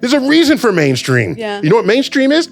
There's a reason for mainstream. Yeah. You know what mainstream is?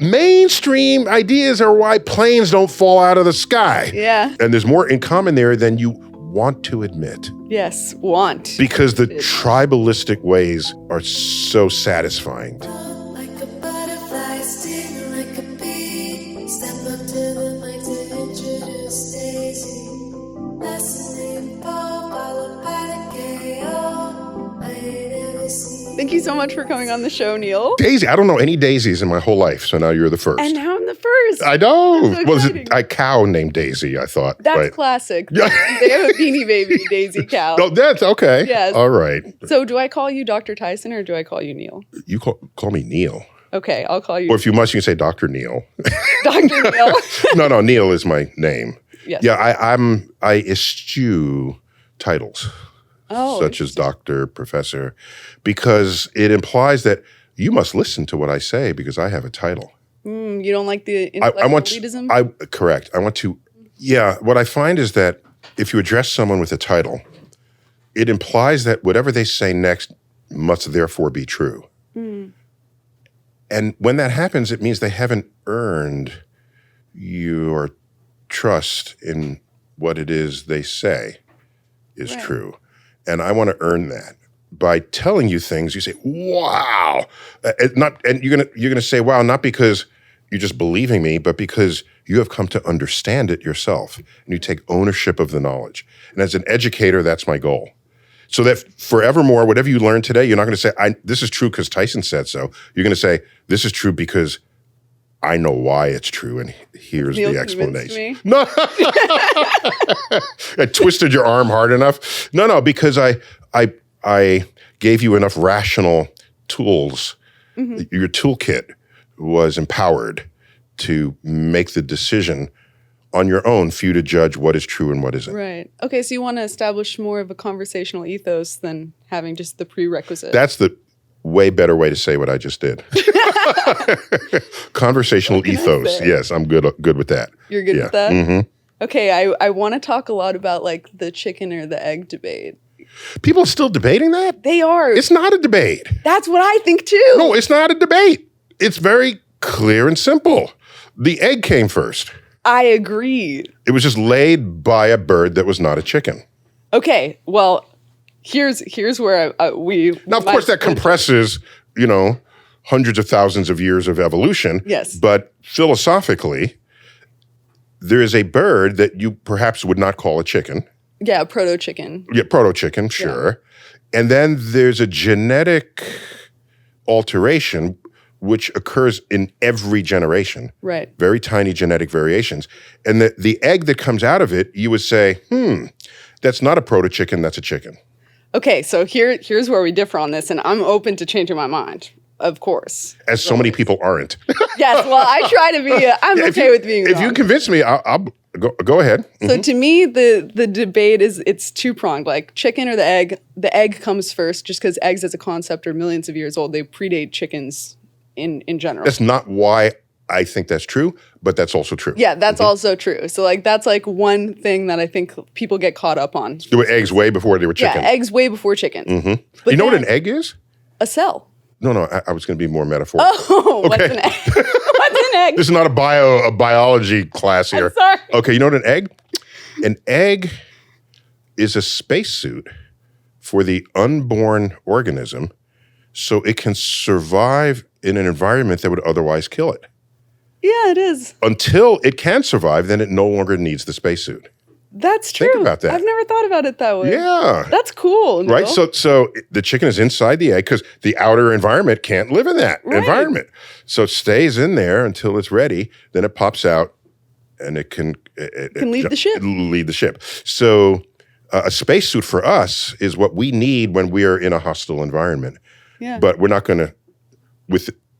Mainstream ideas are why planes don't fall out of the sky. Yeah. And there's more in common there than you want to admit. Yes, want. Because the tribalistic ways are so satisfying. Like a butterfly, sting like a bee. Step up to the mic to introduce Daisy. Last name Paul, followed by the KO. I ain't ever seen. Thank you so much for coming on the show, Neil. Daisy, I don't know any Daisies in my whole life, so now you're the first. And now I'm the first. I know. That's so Well, is exciting. it a cow named Daisy, I thought. That's but- classic. They have a Beanie Baby Daisy cow. Oh, that's okay. Yes. All right. So do I call you Dr. Tyson or do I call you Neil? You call me Neil. Okay, I'll call you Or if you must, you can say Dr. Neil. Dr. Neil. No, Neil is my name. Yes. Yeah, I eschew titles. Oh, such as doctor, professor, because it implies that you must listen to what I say because I have a title. You don't like the I intellectual want elitism? correct. I want to, yeah, what I find is that if you address someone with a title, it implies that whatever they say next must therefore be true. And when that happens, it means they haven't earned your trust in what it is they say is Right. true. And I want to earn that by telling you things. You say, "Wow," and you're gonna say, "Wow," not because you're just believing me, but because you have come to understand it yourself, and you take ownership of the knowledge. And as an educator, that's my goal. So that forevermore, whatever you learn today, you're not going to say, "This is true because Tyson said so." You're going to say, "This is true because I know why it's true, and here's Neil the convinced explanation." me. No, I twisted your arm hard enough. No, because I gave you enough rational tools. Your toolkit was empowered to make the decision on your own for you to judge what is true and what isn't. Right. Okay, so you want to establish more of a conversational ethos than having just the prerequisite. That's the way better way to say what I just did. Conversational What can I ethos. say? Yes, I'm good with that. You're good Yeah. with that? Mhm. Okay, I want to talk a lot about like the chicken or the egg debate. People are still debating that? They are. It's not a debate. That's what I think too. No, it's not a debate. It's very clear and simple. The egg came first. I agree. It was just laid by a bird that was not a chicken. Okay, well, here's where we Now, of course, that compresses, hundreds of thousands of years of evolution. Yes. But philosophically, there is a bird that you perhaps would not call a chicken. Yeah, proto chicken. Yeah, proto-chicken, sure. And then there's a genetic alteration which occurs in every generation. Right. Very tiny genetic variations. And the egg that comes out of it, you would say, that's not a proto-chicken, that's a chicken. Okay, so here's where we differ on this, and I'm open to changing my mind, of course. As so many people aren't. Yes, well, I try to be. I'm okay with being If wrong. you convince me, I'll go ahead. So to me, the debate it's two-pronged, like chicken or the egg. The egg comes first just because eggs as a concept are millions of years old. They predate chickens in general. That's not why I think that's true, but that's also true. Yeah, that's also true. So like that's like one thing that I think people get caught up on. There were eggs way before they were chickens. Yeah, eggs way before chickens. But You know what then- an egg is? A cell. No, I was going to be more metaphorical. Oh, what's an egg? What's an egg? This is not a biology class here. I'm sorry. Okay, you know what an egg? An egg is a spacesuit for the unborn organism so it can survive in an environment that would otherwise kill it. Yeah, it is. Until it can survive, then it no longer needs the spacesuit. That's true. Think about that. I've never thought about it that way. Yeah. That's cool. Right? Noel. So the chicken is inside the egg because the outer environment can't live in that Right. environment. So it stays in there until it's ready. Then it pops out and it can leave the ship. Lead the ship. So a spacesuit for us is what we need when we are in a hostile environment. Yeah. But we're not going to,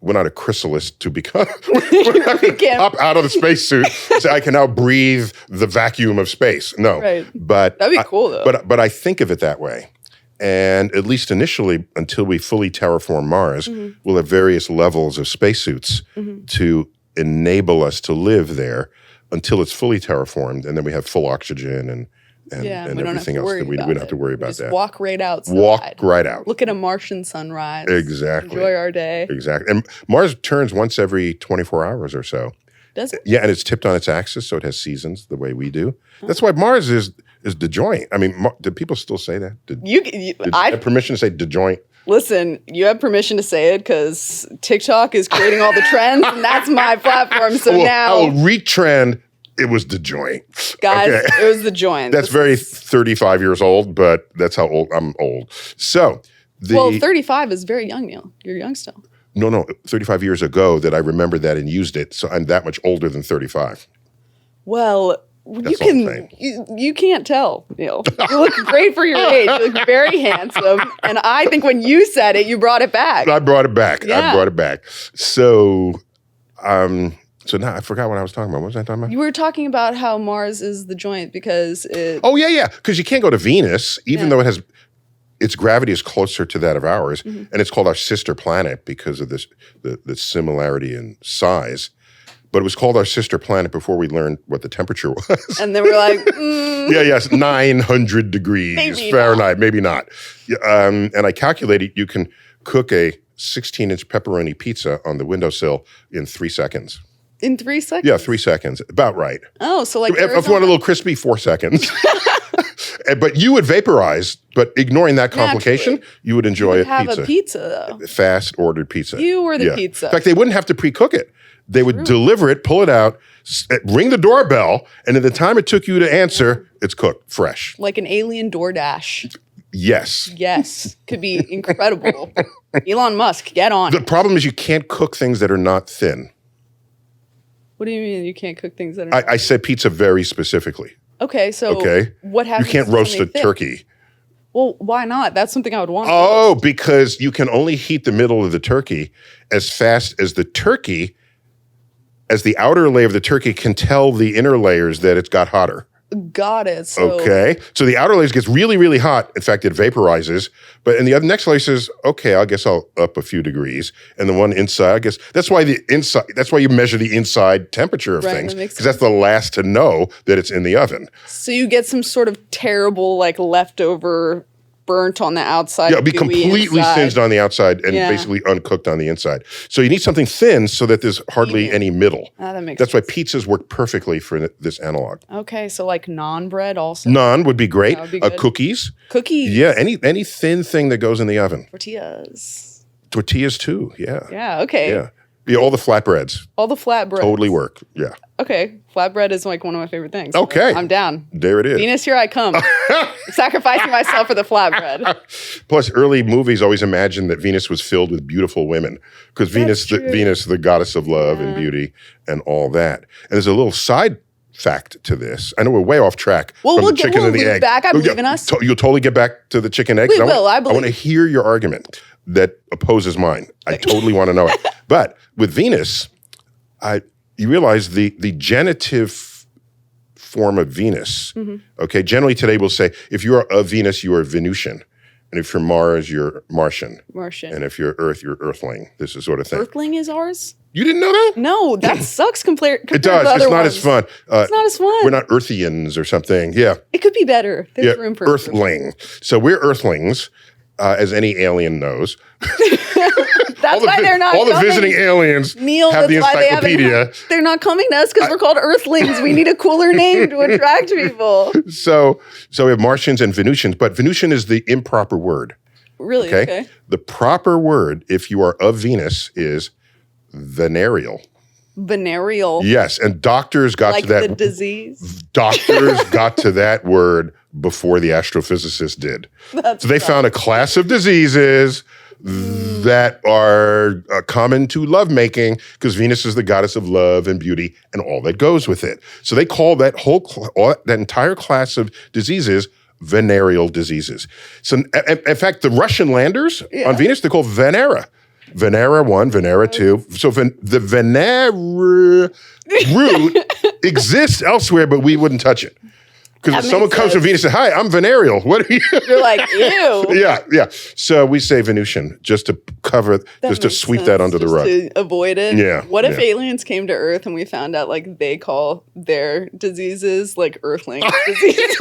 we're not a chrysalis to become, we're not going to can't. pop out of the spacesuit and say, I can now breathe the vacuum of space. No. Right. But That'd be cool, though. But I think of it that way. And at least initially, until we fully terraform Mars, we'll have various levels of spacesuits to enable us to live there until it's fully terraformed. And then we have full oxygen and, Yeah, and we don't have everything to else worry that we about don't have to it. worry We about just that. walk right outside. Walk right out. Look at a Martian sunrise. Exactly. Enjoy our day. Exactly. And Mars turns once every 24 hours or so. Does it? Yeah, and it's tipped on its axis, so it has seasons the way we do. That's why Mars is disjoint. I mean, do people still say that? Did I have permission to say disjoint? Listen, you have permission to say it because TikTok is creating all the trends, and that's my platform. So I will now, retrend. It was disjoint. guys, Okay. it was the joint. That's This very is- 35 years old, but that's how old I'm old. So well, 35 is very young, Neil. You're young still. no, 35 years ago that I remember that and used it. So I'm that much older than 35. Well, That's all I'm saying. you can't tell, Neil. You look great for your age. You look very handsome, and I think when you said it, you brought it back. I brought it back. Yeah. I brought it back. So, so now I forgot what I was talking about. What was I talking about? You were talking about how Mars is the joint because it. Oh yeah. Because you can't go to Venus, even Yeah. though its gravity is closer to that of ours, and it's called our sister planet because of the similarity in size. But it was called our sister planet before we learned what the temperature was. And then we're like, Yes, 900 degrees Maybe Fahrenheit, maybe not. And I calculated you can cook a 16-inch pepperoni pizza on the windowsill in 3 seconds. in 3 seconds. Yeah, 3 seconds, about right. Oh, so like If you want a Arizona. little crispy, 4 seconds. But you would vaporize, but ignoring that complication, Naturally. you would enjoy You have a a pizza though. fast ordered pizza. You were the pizza. In fact, they wouldn't have to pre-cook it. They would deliver it, pull it out, ring the doorbell, and at the time it took you to answer, it's cooked, fresh. Like an alien DoorDash. Yes. Yes, could be incredible. Elon Musk, get on. The problem is you can't cook things that are not thin. What do you mean you can't cook things that are? I said pizza very specifically. Okay, so Okay. what happens? You can't to roast a something thick? turkey. Well, why not? That's something I would want. to Oh, roast. because you can only heat the middle of the turkey as fast as the outer layer of the turkey can tell the inner layers that it's got hotter. Got it. So Okay. So the outer layer gets really, really hot. In fact, it vaporizes. But in the other next layer says, okay, I guess I'll up a few degrees. And the one inside, I guess that's why you measure the inside temperature of Right, things. that makes Because that's the last to know that it's in the oven. So you get some sort of terrible, like leftover, burnt on the outside. Yeah, it'll be gooey completely inside. singed on the outside and Yeah. basically uncooked on the inside. So you need something thin so that there's hardly any middle. Ah, that makes That's why sense. pizzas work perfectly for this analog. Okay, so like naan bread also. Naan would be great. That would be good. Cookies. Cookies. Yeah, any thin thing that goes in the oven. Tortillas. Tortillas too. Yeah. Yeah. Okay. Yeah, all the flatbreads All the flatbread. totally work. Yeah. Okay. Flatbread is like one of my favorite things. Okay. I'm down. There it is. Venus, here I come. Sacrificing myself for the flatbread. Plus, early movies always imagined that Venus was filled with beautiful women because Venus, true. the goddess of love and beauty and all that. And there's a little side fact to this. I know we're way off track Well, from we'll the get- chicken we'll and the loop egg. back. I Oh, believe in us. You'll totally get back to the chicken egg. We will. I believe. want to hear your argument that opposes mine. I totally want to know it. But with Venus, you realize the genitive form of Venus. Mm-hmm. Okay, generally today we'll say if you are of Venus, you are Venusian, and if you're Mars, you're Martian, Martian. and if you're Earth, you're Earthling. This is sort of thing. Earthling is ours? You didn't know that? No, that sucks compared It to does. other It's not ones. as fun. It's not as fun. We're not Earthians or something. Yeah. It could be better. There's Yeah, room for Earthling. So we're Earthlings, as any alien knows. That's why they're not all the coming. visiting aliens Neil, have the that's why they encyclopedia. they're not coming to us because we're called Earthlings. We need a cooler name to attract people. So we have Martians and Venusians, but Venusian is the improper word. Really? Okay? Okay. The proper word, if you are of Venus, is venereal. Venereal. Yes, and doctors got Like to that. the disease. Doctors got to that word before the astrophysicists did. That's So they found a class of diseases that are common to lovemaking because Venus is the goddess of love and beauty and all that goes with it. So they call that that entire class of diseases venereal diseases. So in fact, the Russian landers on Venus, they're called Venera. Venera 1, Venera 2. So the Venera root exists elsewhere, but we wouldn't touch it. Because That if someone makes comes from sense. Venus and says, hi, I'm venereal. What are you? You're like, ew. Yeah. So we say Venusian just to cover, just to makes sweep sense, that under the just rug. to avoid it. Yeah, What if yeah. aliens came to Earth and we found out like they call their diseases like Earthling diseases?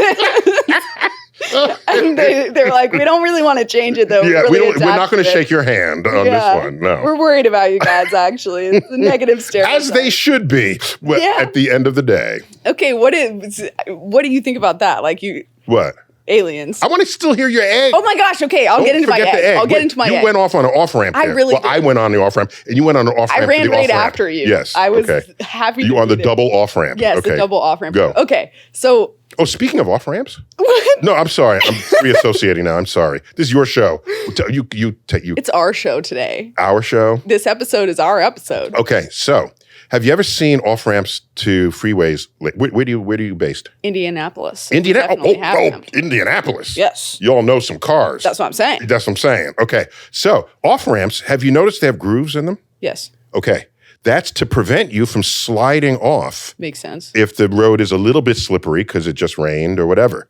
And they're like, we don't really want to change it though. Yeah, We're, really we're not going to attached shake your hand on Yeah. this one. No. We're worried about you guys, actually. It's a negative stereotype. As they should be Yeah. at the end of the day. Okay, what do you think about that? Like What? aliens. I want to still hear your egg. Oh my gosh, okay, I'll get into my Forget the egg. I'll get Wait, into my you egg. went off on an off-ramp I there. really Well, did. I went on the off-ramp, and you went on an off-ramp I ran to the right off-ramp. after you. Yes. I was okay. happy You to on the be there. double off-ramp. Yes, okay. the double off-ramp. Go. Okay, so Oh, speaking of off-ramps. what? No, I'm sorry. I'm reassociating now. I'm sorry. This is your show. You It's our show today. our show. This episode is our episode. Okay, so have you ever seen off-ramps to freeways? Where do you based? Indianapolis. Indianapolis. Definitely have them. Indianapolis. Yes. You all know some cars. That's what I'm saying. That's what I'm saying. Okay. So off-ramps, have you noticed they have grooves in them? Yes, Okay. That's to prevent you from sliding off makes sense. if the road is a little bit slippery because it just rained or whatever.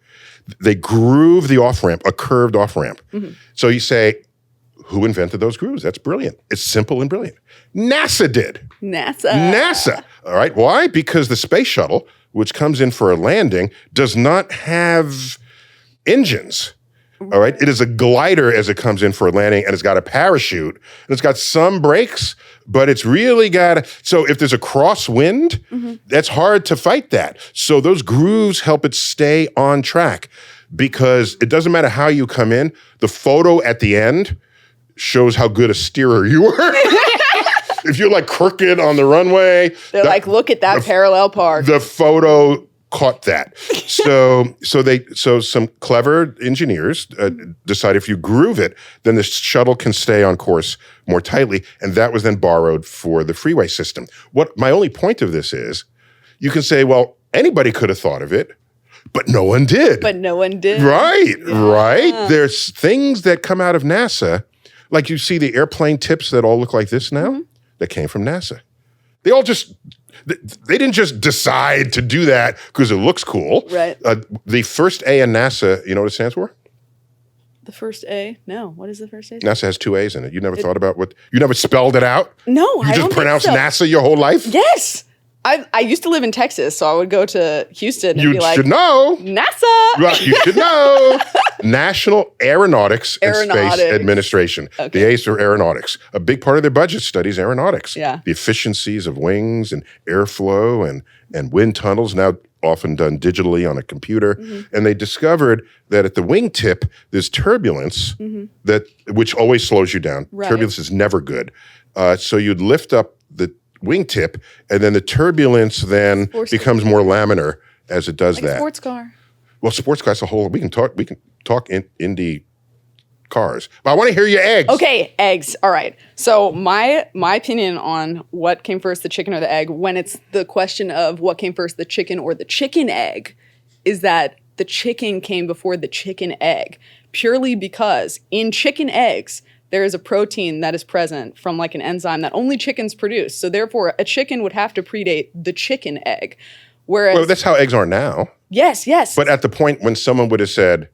They groove the off-ramp, a curved off-ramp. Mm-hmm. So you say, who invented those grooves? That's brilliant. It's simple and brilliant. NASA did. NASA. All right. Why? Because the space shuttle, which comes in for a landing, does not have engines. All right. It is a glider as it comes in for a landing, and it's got a parachute, and it's got some brakes, but it's really got. So if there's a crosswind, that's hard to fight that. So those grooves help it stay on track because it doesn't matter how you come in. The photo at the end shows how good a steerer you were. If you're like crooked on the runway, They're like, look at that parallel park. the photo caught that. So some clever engineers decide if you groove it, then the shuttle can stay on course more tightly, and that was then borrowed for the freeway system. What my only point of this is, you can say, well, anybody could have thought of it, but no one did. But no one did. Right. There's things that come out of NASA, like you see the airplane tips that all look like this now, that came from NASA. They all just, they didn't just decide to do that because it looks cool. Right. The first A in NASA, you know what it stands for? The first A? No. What is the first A? NASA has two A's in it. You never thought about you never spelled it out? No, You I just don't pronounced think so. NASA your whole life? Yes. I used to live in Texas, so I would go to Houston and You be like, should know. NASA. Right, you should know. National Aeronautics and Space Aeronautics. Administration. Okay. The A's for aeronautics. A big part of their budget studies aeronautics. Yeah. The efficiencies of wings and airflow and wind tunnels, now often done digitally on a computer. And they discovered that at the wingtip, there's turbulence which always slows you down. Right. Turbulence is never good. So you'd lift up the wingtip, and then the turbulence then Force becomes more laminar as it does Like that. a sports car. Well, sports cars a whole. We can talk in Indy cars, but I want to hear your eggs. Okay, eggs. All right. So my opinion on what came first, the chicken or the egg, when it's the question of what came first, the chicken or the chicken egg, is that the chicken came before the chicken egg, purely because in chicken eggs there is a protein that is present from like an enzyme that only chickens produce. So therefore, a chicken would have to predate the chicken egg. Whereas, Well, that's how eggs are now. yes. But at the point when someone would have said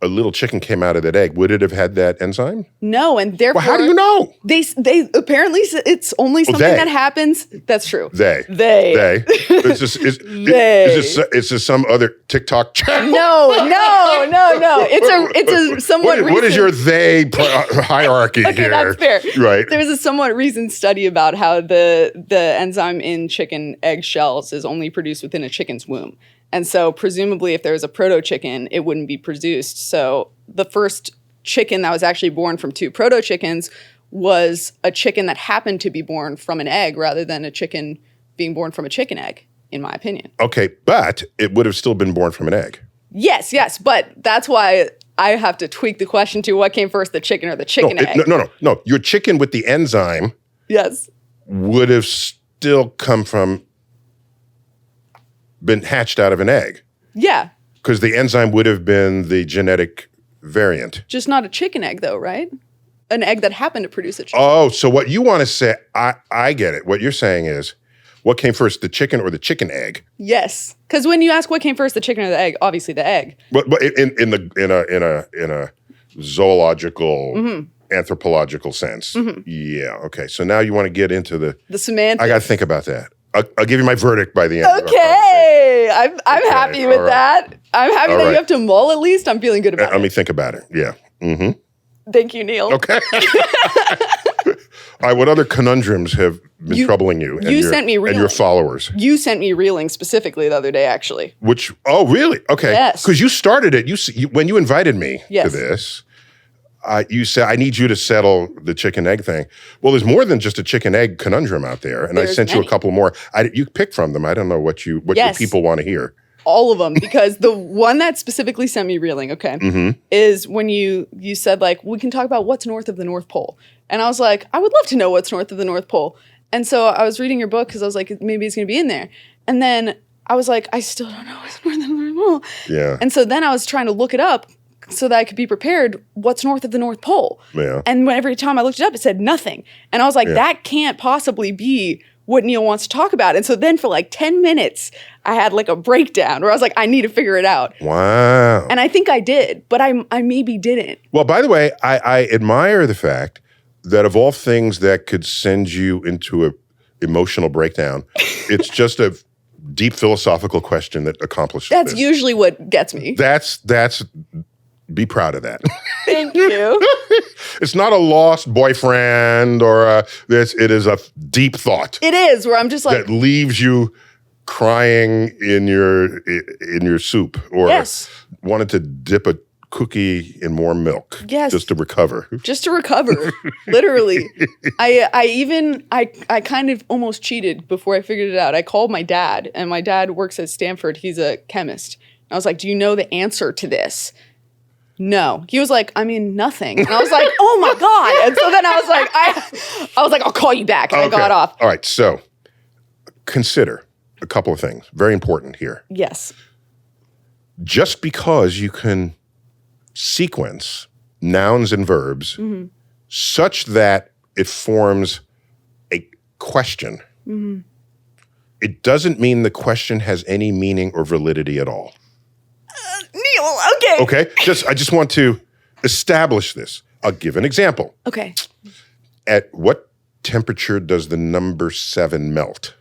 a little chicken came out of that egg, would it have had that enzyme? no, and therefore, Well, how do you know? They apparently it's only something they. that happens. That's true. They. They. It's just, is this some other TikTok channel? No. It's a somewhat recent. What is your they hierarchy Okay, here? that's fair. Right. There's a somewhat recent study about how the enzyme in chicken egg shells is only produced within a chicken's womb. And so presumably if there was a proto-chicken, it wouldn't be produced. So the first chicken that was actually born from two proto-chickens was a chicken that happened to be born from an egg rather than a chicken being born from a chicken egg, in my opinion. Okay, but it would have still been born from an egg. Yes, but that's why I have to tweak the question to what came first, the chicken or the chicken egg. No. Your chicken with the enzyme Yes. would have still been hatched out of an egg Yeah. because the enzyme would have been the genetic variant. Just not a chicken egg, though, right? An egg that happened to produce a chicken. Oh, so what you want to say, I get it. What you're saying is, What came first, the chicken or the chicken egg? Yes, because when you ask what came first, the chicken or the egg, obviously the egg. But in a zoological, anthropological sense. Yeah. Okay. So now you want to get into the semantics. I got to think about that. I'll give you my verdict by the end. Okay, I'm happy with that. I'm happy that right. you have to mull at least. I'm feeling good about Let it. me think about it. Yeah. Mm-hmm. Thank you, Neil. Okay. All right. What other conundrums have been troubling you? Sent me and your reeling. followers. You sent me reeling specifically the other day, actually. Which? Oh, really? Okay. Yes. Because you started it. When you invited me to Yes. this. You said, I need you to settle the chicken egg thing. Well, there's more than just a chicken egg conundrum out there. And I There's sent you a many. couple more. You picked from them. I don't know what your Yes. people want to hear. All of them, because the one that specifically sent me reeling, okay, is when you said, like, we can talk about what's north of the North Pole. And I was like, I would love to know what's north of the North Pole. And so I was reading your book because I was like, maybe it's going to be in there. And then I was like, I still don't know what's north of the North Pole. Yeah. And so then I was trying to look it up so that I could be prepared what's north of the North Pole. Yeah. And every time I looked it up, it said nothing. And I was like, that can't possibly be what Neil wants to talk about. And so then for like 10 minutes, I had like a breakdown where I was like, I need to figure it out. Wow. And I think I did, but I maybe didn't. Well, by the way, I admire the fact that of all things that could send you into a emotional breakdown, it's just a deep philosophical question that accomplishes That's this. usually what gets me. That's be proud of that. Thank you. It's not a lost boyfriend or it is a deep thought It is where I'm just like, that leaves you crying in your soup or Yes. wanted to dip a cookie in more milk Yes. just to recover. just to recover, literally. I kind of almost cheated before I figured it out. I called my dad, and my dad works at Stanford. He's a chemist. And I was like, do you know the answer to this? No. He was like, I mean, nothing. And I was like, oh my God. And so then I was like, I'll call you back. And I got off. All right. So consider a couple of things. Very important here. Yes. Just because you can sequence nouns and verbs such that it forms a question, it doesn't mean the question has any meaning or validity at all. Neil, okay. Okay? I just want to establish this. I'll give an example. Okay. At what temperature does the number 7 melt?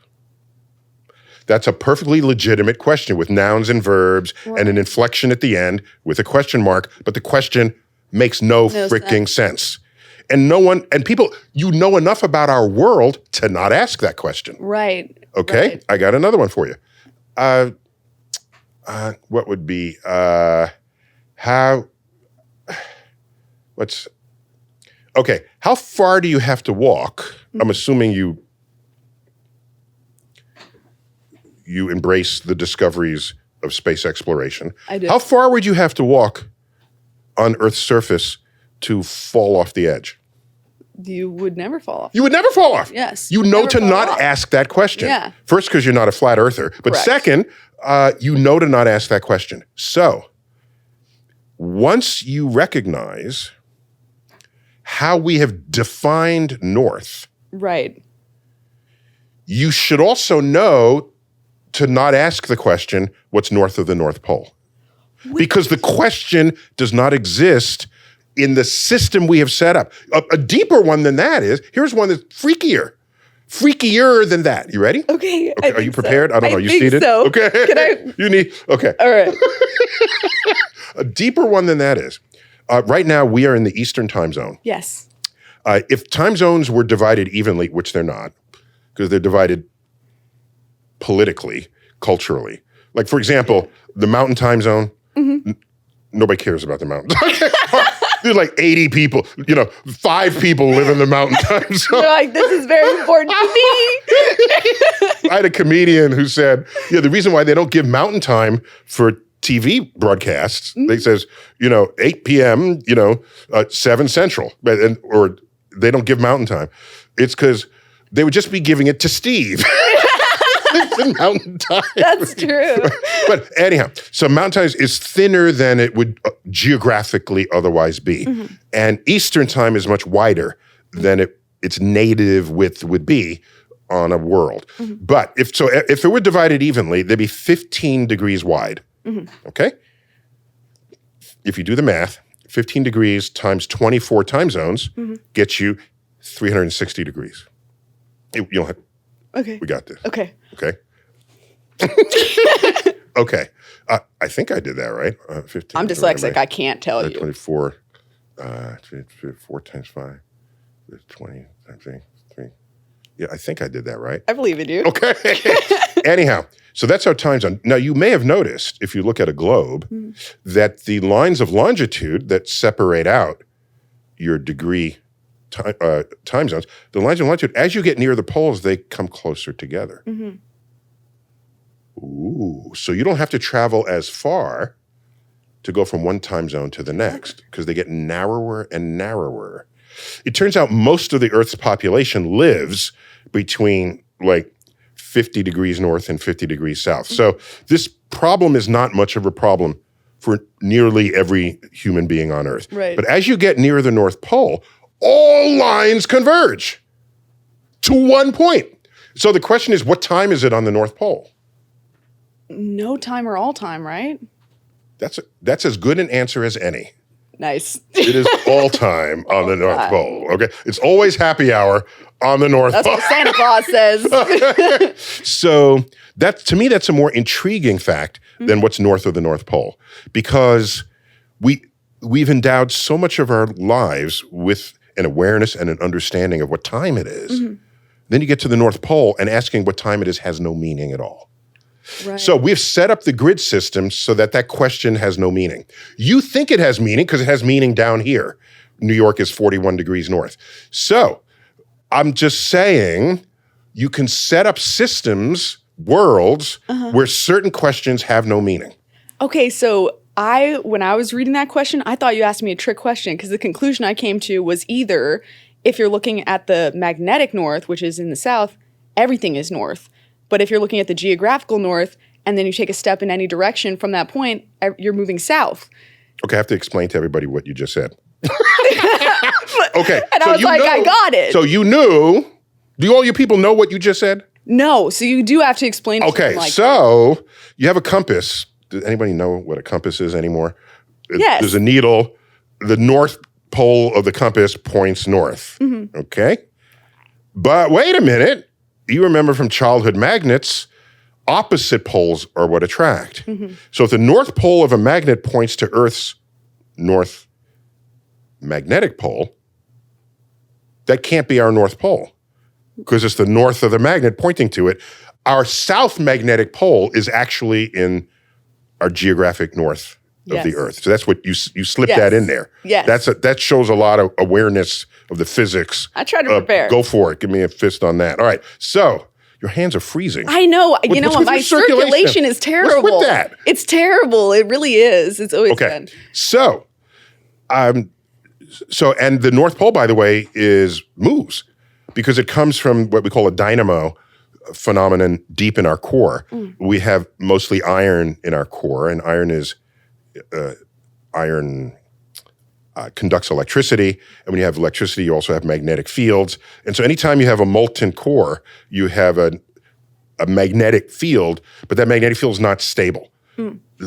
That's a perfectly legitimate question with nouns and verbs and an inflection at the end with a question mark, but the question makes no freaking sense. And people, you know enough about our world to not ask that question. Right. Okay? Right. I got another one for you. What would be, how far do you have to walk? I'm assuming you embrace the discoveries of space exploration. I do. How far would you have to walk on Earth's surface to fall off the edge? You would never fall off. You would never fall off. Yes. You You'd know never to fall not off. ask that question. Yeah. First, because you're not a flat earther. But Correct. second, you know to not ask that question. So once you recognize how we have defined north, Right. you should also know to not ask the question, what's north of the North Pole? Because the question does not exist in the system we have set up. A deeper one than that is, here's one that's freakier than that. You ready? Okay. Okay, are you prepared? I don't know. You think seated? so. Okay. Can I? You need, okay. All right. A deeper one than that is, right now we are in the Eastern time zone. Yes. If time zones were divided evenly, which they're not, because they're divided politically, culturally. Like, for example, the mountain time zone, nobody cares about the mountains. There's like 80 people, 5 people live in the mountain time zone. You're like, this is very important to me. I had a comedian who said, the reason why they don't give mountain time for TV broadcasts, they says, 8 p.m., 7 Central, or they don't give mountain time. It's because they would just be giving it to Steve. It's in mountain time. That's true. But anyhow, so mountain time is thinner than it would geographically otherwise be. And Eastern time is much wider than its native width would be on a world. But if it were divided evenly, there'd be 15 degrees wide. Okay? If you do the math, 15 degrees times 24 time zones gets you 360 degrees. You don't have, Okay. we got this. Okay. Okay? Okay. I think I did that right. 15. I'm dyslexic. I can't tell you. 24. 4 times 5. 20 times 3. Yeah, I think I did that right. I believe in you. Okay. Anyhow, so that's our time zone. Now, you may have noticed, if you look at a globe, that the lines of longitude that separate out your degree time zones, the lines of longitude, as you get near the poles, they come closer together. Ooh, so you don't have to travel as far to go from one time zone to the next because they get narrower and narrower. It turns out most of the Earth's population lives between like 50 degrees north and 50 degrees south. So this problem is not much of a problem for nearly every human being on Earth. Right. But as you get near the North Pole, all lines converge to one point. So the question is, what time is it on the North Pole? No time or all time, right? That's as good an answer as any. Nice. It is all time on the North Pole. Okay, it's always happy hour on the North That's Pole. what Santa Claus says. So to me, that's a more intriguing fact than what's north of the North Pole, because we've endowed so much of our lives with an awareness and an understanding of what time it is. Then you get to the North Pole, and asking what time it is has no meaning at all. Right. So we've set up the grid system so that question has no meaning. You think it has meaning because it has meaning down here. New York is 41 degrees north. So I'm just saying you can set up systems, worlds, where certain questions have no meaning. Okay, so when I was reading that question, I thought you asked me a trick question because the conclusion I came to was either if you're looking at the magnetic north, which is in the south, everything is north. But if you're looking at the geographical north and then you take a step in any direction from that point, you're moving south. Okay, I have to explain to everybody what you just said. Okay. And I was like, I got it. So you knew. Do all you people know what you just said? No, so you do have to explain. Okay, so you have a compass. Does anybody know what a compass is anymore? Yes. There's a needle. The north pole of the compass points north. Okay? But wait a minute. You remember from childhood magnets, opposite poles are what attract. So if the north pole of a magnet points to Earth's north magnetic pole, that can't be our north pole because it's the north of the magnet pointing to it. Our south magnetic pole is actually in our geographic north of the Earth. So that's what you slip that in there. Yes. That shows a lot of awareness of the physics. I tried to prepare. Go for it. Give me a fist on that. All right. So your hands are freezing. I know. You know what's what? with My your circulation? circulation is terrible. What's with that? It's terrible. It really is. It's always Okay. been. So, and the North Pole, by the way, moves because it comes from what we call a dynamo phenomenon deep in our core. We have mostly iron in our core, and iron conducts electricity. And when you have electricity, you also have magnetic fields. And so anytime you have a molten core, you have a magnetic field, but that magnetic field is not stable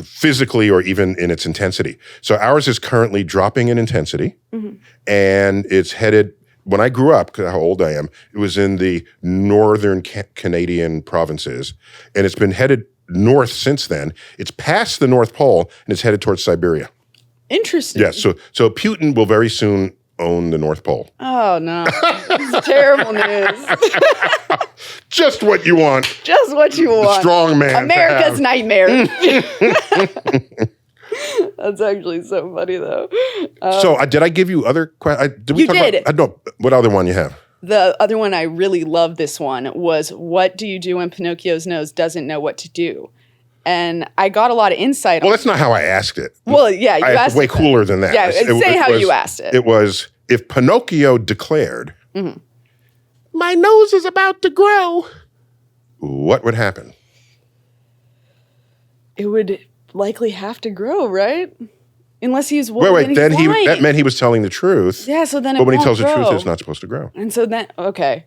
physically or even in its intensity. So ours is currently dropping in intensity, and it's headed, when I grew up, because how old I am, it was in the northern Canadian provinces, and it's been headed north since then. It's past the North Pole, and it's headed towards Siberia. Interesting. Yeah, so Putin will very soon own the North Pole. Oh, no. This is terrible news. Just what you want. Just what you want. Strong man. America's nightmare. That's actually so funny, though. So did I give you other questions? You did. What other one you have? The other one, I really love this one, was what do you do when Pinocchio's nose doesn't know what to do? And I got a lot of insight on Well, that's not how I asked it. Well, yeah, you I asked way it. cooler than that. Yeah, say how you asked it. It was, if Pinocchio declared, my nose is about to grow, what would happen? It would likely have to grow, right? Unless he's Wait, that meant he was telling the truth. Yeah, so then it But when he won't tells the truth, grow. it's not supposed to grow. And so then, okay.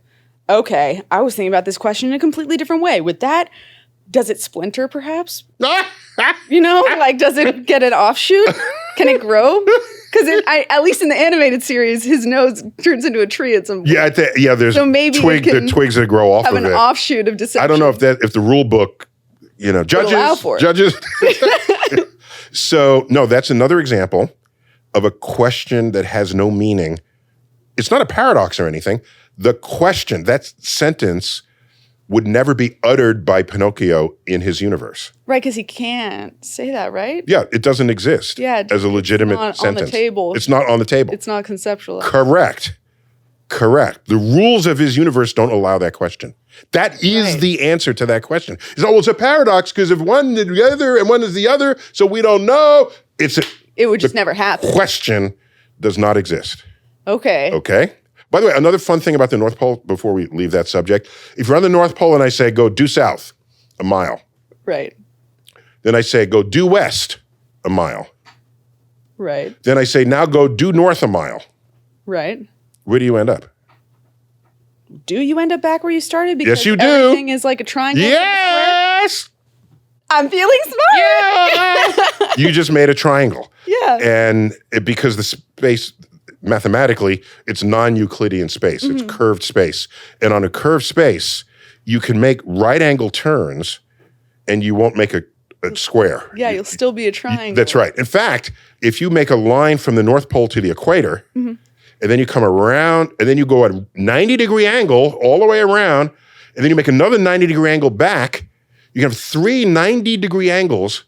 Okay, I was thinking about this question in a completely different way. With that, does it splinter perhaps? You know, like, does it get an offshoot? Can it grow? Because at least in the animated series, his nose turns into a tree at some point. Yeah, there's So maybe the twigs that grow off have of an it. offshoot of deception. I don't know if the rule book, allow for it. judges. So, no, that's another example of a question that has no meaning. It's not a paradox or anything. The question, that sentence would never be uttered by Pinocchio in his universe. Right, because he can't say that, right? Yeah, it doesn't exist as a legitimate not sentence. on the table. It's not on the table. It's not conceptual. Correct. The rules of his universe don't allow that question. That is Right. the answer to that question. It's a paradox because if one is the other and one is the other, so we don't know. It would just never happen. Question does not exist. Okay. Okay? By the way, another fun thing about the North Pole, before we leave that subject, if you're on the North Pole and I say go due south a mile, Right. then I say go due west a mile, Right. then I say now go due north a mile, Right. where do you end up? Do you end up back where you started? Because Yes, you do. everything is like a triangle. Yes! I'm feeling smart. You just made a triangle. Yeah. And because the space, mathematically, it's non-Euclidean space. It's curved space. And on a curved space, you can make right-angle turns and you won't make a square. Yeah, you'll still be a triangle. That's right. In fact, if you make a line from the North Pole to the equator, and then you come around, and then you go at a 90-degree angle all the way around, and then you make another 90-degree angle back, you can have 3 90-degree angles,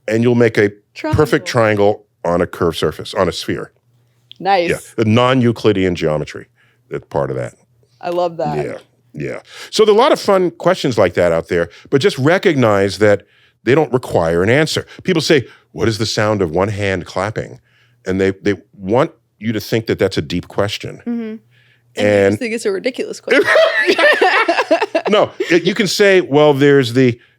and you'll make a perfect triangle on a curved surface, on a sphere. Nice. Yeah, the non-Euclidean geometry. That's part of that. I love that. Yeah. So there are a lot of fun questions like that out there, but just recognize that they don't require an answer. People say, what is the sound of one hand clapping? And they want you to think that that's a deep question. And I And just think it's a ridiculous question. no, you can say, well,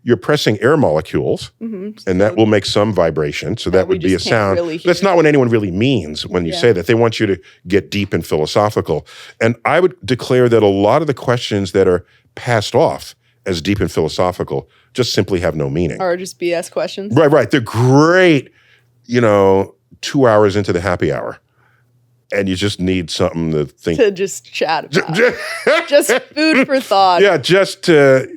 you're pressing air molecules, and that will make some vibration. So that we would be a just can't sound. really hear That's not what anyone really means when you Yeah. say that. They want you to get deep and philosophical. And I would declare that a lot of the questions that are passed off as deep and philosophical just simply have no meaning. Or just BS questions. Right. They're great, 2 hours into the happy hour. And you just need something to think. To just chat about. Just food for thought. Yeah, just to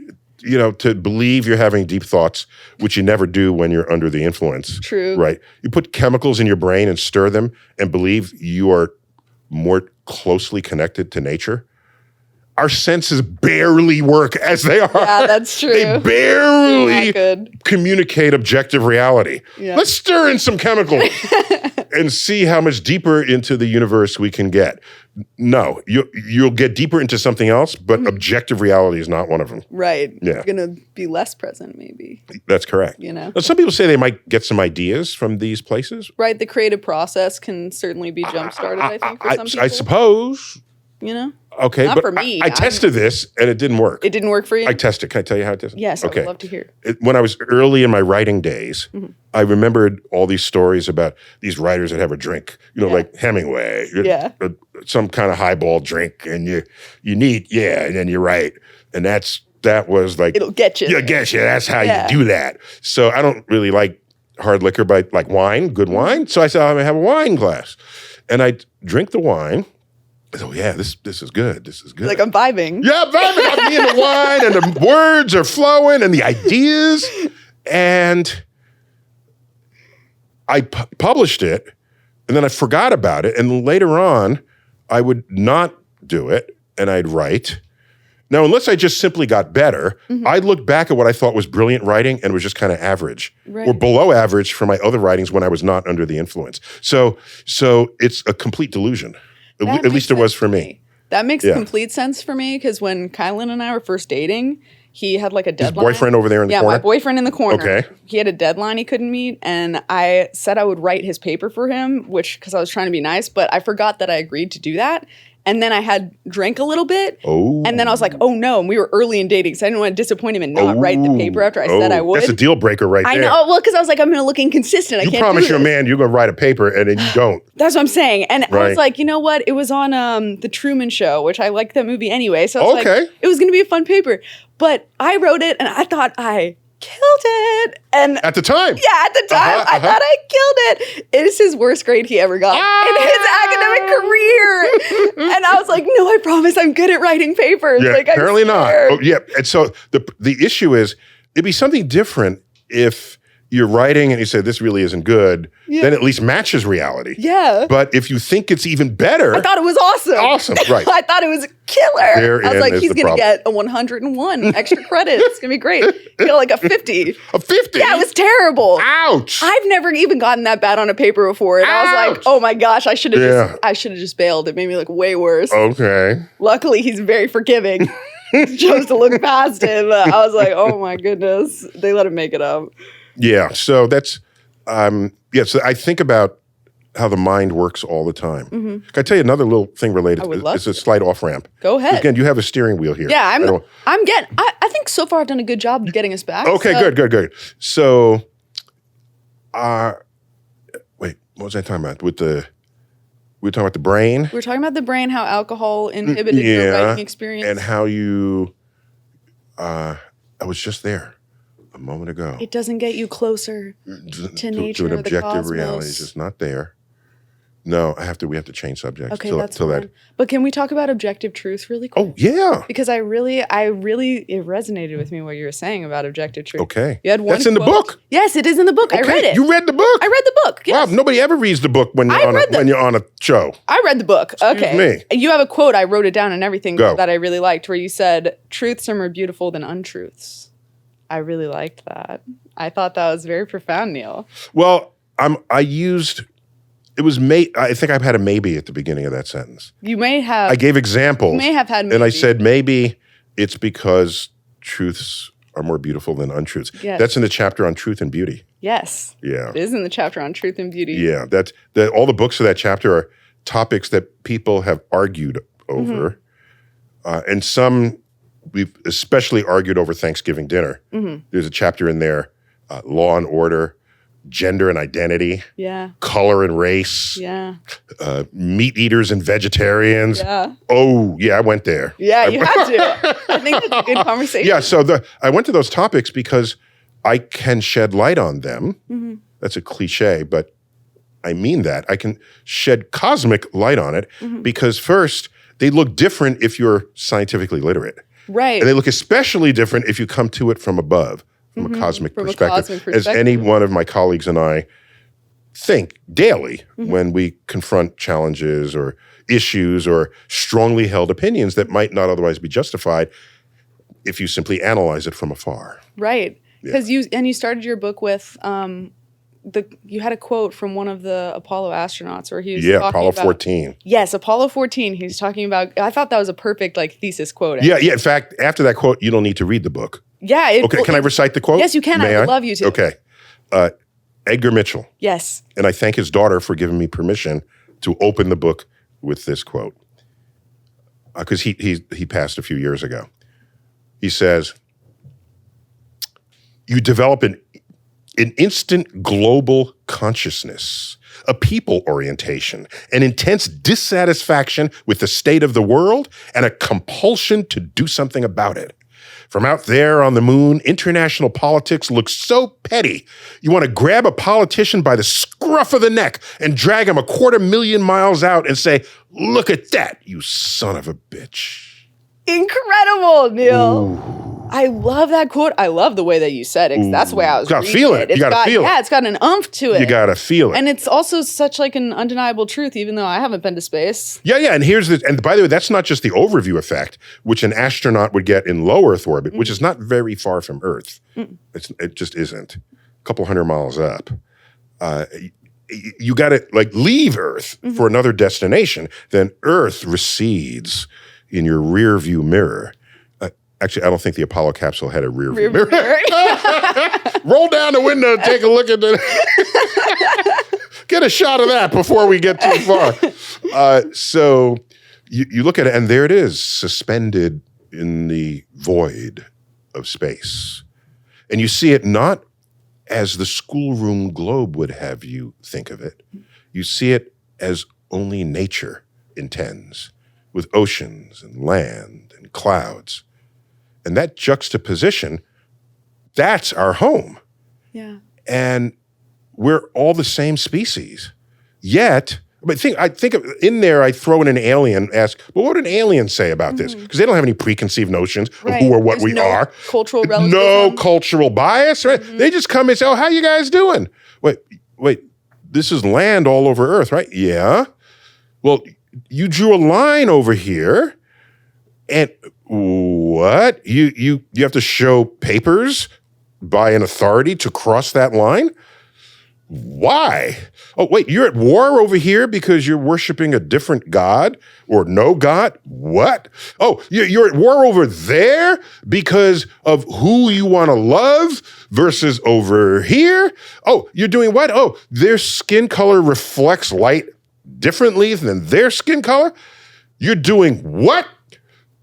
believe you're having deep thoughts, which you never do when you're under the influence. True. Right. You put chemicals in your brain and stir them and believe you are more closely connected to nature. Our senses barely work as they are. Yeah, that's true. They barely Not good. communicate objective reality. Yeah. Let's stir in some chemicals and see how much deeper into the universe we can get. No, you'll get deeper into something else, but objective reality is not one of them. Right. Yeah. You're going to be less present, maybe. That's correct. Now, Some people say they might get some ideas from these places. Right. The creative process can certainly be jump started, I think, for some people. I suppose. Okay, Not but for me. I tested this and it didn't work. It didn't work for you? I tested. Can I tell you how it tested? Yes, Okay. I would love to hear. When I was early in my writing days, I remembered all these stories about these writers that have a drink, like Hemingway, some kind of highball drink, and you need, and then you write, and that was like It'll get you. Yeah, get you. That's how Yeah. you do that. So I don't really like hard liquor, but I like wine, good wine. So I said, I'm gonna have a wine glass, and I drink the wine. Oh yeah, this is good. This is good. Like I'm vibing. Yeah, vibing. I'm in the wine, and the words are flowing, and the ideas. And I published it, and then I forgot about it. And later on, I would not do it, and I'd write. Now, unless I just simply got better, I'd look back at what I thought was brilliant writing, and it was just kind of average or below average for my other writings when I was not under the influence. So it's a complete delusion. At least it was for me. That makes complete sense for me because when Kylan and I were first dating, he had like a deadline. His boyfriend over there in the corner? Yeah, my boyfriend in the corner. Okay. He had a deadline he couldn't meet, and I said I would write his paper for him, because I was trying to be nice, but I forgot that I agreed to do that. And then I had drank a little bit. Oh. And then I was like, oh no. And we were early in dating, so I didn't want to disappoint him and not write the paper after I said I would. That's a deal breaker right I there. know. Well, because I was like, I'm going to look inconsistent. I You can't promise do your this. man you're going to write a paper and then you don't. That's what I'm saying. And I Right. was like, you know what? It was on The Truman Show, which I liked that movie anyway. So I was Okay. like, it was going to be a fun paper. But I wrote it and I thought I killed it. And At the time. yeah, at the time, I thought I killed it. It is his worst grade he ever got in his academic career. And I was like, no, I promise I'm good at writing papers. Yeah, like, I'm apparently not. scared. Oh, yeah. And so the issue is it'd be something different if you're writing and you say this really isn't good, then at least matches reality. Yeah. But if you think it's even better, I thought it was awesome. Awesome, right. I thought it was killer. Therein I was like, is he's the going to problem. get a 101 extra credits. It's going to be great. He got like a 50. a 50. Yeah, it was terrible. Ouch. I've never even gotten that bad on a paper before. And I was like, Ouch. oh my gosh, I should have Yeah. just bailed. It made me look way worse. Okay. Luckily, he's very forgiving. He chose to look past it. But I was like, oh my goodness. They let him make it up. Yeah. So that's, so I think about how the mind works all the time. Can I tell you another little thing related? I would love It's a slight off ramp. Go ahead. Again, you have a steering wheel here. Yeah, I I think so far I've done a good job of getting us back. Okay, so. good. So, wait, what was I talking about? We were talking about the brain. We're talking about the brain, how alcohol inhibited your writing experience. And how you, I was just there a moment ago. It doesn't get you closer to nature an or the objective cosmos. reality. It's just not there. No, we have to change subjects. Okay, till that's till fine. that. But can we talk about objective truth really quick? Oh, yeah. Because it resonated with me what you were saying about objective truth. Okay. You had one That's in the quote. book. Yes, it is in the book. I Okay, read it. You read the book? I read the book. Yes. Wow, nobody ever reads the book when you're on a show. I read the book. Okay. me. You have a quote, I wrote it down and everything Go. that I really liked, where you said, truths are more beautiful than untruths. I really liked that. I thought that was very profound, Neil. Well, I think I've had a maybe at the beginning of that sentence. You may have. I gave examples. You may have had And I maybe. said maybe it's because truths are more beautiful than untruths. Yes. That's in the chapter on truth and beauty. Yes. Yeah. It is in the chapter on truth and beauty. Yeah. All the books of that chapter are topics that people have argued over. Mm-hmm. And some we've especially argued over Thanksgiving dinner. Mm-hmm. There's a chapter in there, law and order, gender and identity, Yeah. color and race, Yeah. meat eaters and vegetarians. Yeah. Oh, yeah, I went there. Yeah, you had to. I think that's a good conversation. Yeah, so I went to those topics because I can shed light on them. Mm-hmm. That's a cliche, but I mean that. I can shed cosmic light on it Mm-hmm. because first, they look different if you're scientifically literate. Right. And they look especially different if you come to it from above, from a cosmic From a perspective. cosmic As perspective. any one of my colleagues and I think daily Mm-hmm. when we confront challenges or issues or strongly held opinions that might not otherwise be justified if you simply analyze it from afar. Right. Because you started your book with you had a quote from one of the Apollo astronauts where he was talking Apollo about, 14. Yes, Apollo 14. He was talking about. I thought that was a perfect thesis quote. Yeah. In fact, after that quote, you don't need to read the book. Yeah. Okay, can I recite the quote? Yes, you can. May I would love you to. Okay. Edgar Mitchell. Yes. And I thank his daughter for giving me permission to open the book with this quote. Because he passed a few years ago. He says, you develop an instant global consciousness, a people orientation, an intense dissatisfaction with the state of the world, and a compulsion to do something about it. From out there on the moon, international politics looks so petty. You want to grab a politician by the scruff of the neck and drag him 250,000 miles out and say, look at that, you son of a bitch. Incredible, Neil. I love that quote. I love the way that you said it. 'Cause that's the way I was Gotta reading feel it. You gotta feel it. Yeah, it's got an oomph to it. You got to feel it. And it's also such an undeniable truth, even though I haven't been to space. Yeah. And here's this. And by the way, that's not just the overview effect, which an astronaut would get in low Earth orbit, which is not very far from Earth. It just isn't. A couple 100 miles up. You got to leave Earth for another destination. Then Earth recedes in your rear view mirror. Actually, I don't think the Apollo capsule had a rear view mirror. Roll down the window and take a look at Get a shot of that before we get too far. So you look at it, and there it is, suspended in the void of space. And you see it not as the schoolroom globe would have you think of it. You see it as only nature intends, with oceans and land and clouds. And that juxtaposition, that's our home. Yeah. And we're all the same species. Yet, but I think in there, I throw in an alien, ask, well, what would an alien say about this? Because they don't have any preconceived notions of who or what There's we no are. Cultural relativism. No cultural bias, right? They just come and say, oh, how you guys doing? Wait, this is land all over Earth, right? Yeah. Well, you drew a line over here, and what? You have to show papers by an authority to cross that line? Why? Oh, wait, you're at war over here because you're worshiping a different god or no god? What? Oh, you're at war over there because of who you want to love versus over here? Oh, you're doing what? Oh, their skin color reflects light differently than their skin color? You're doing what?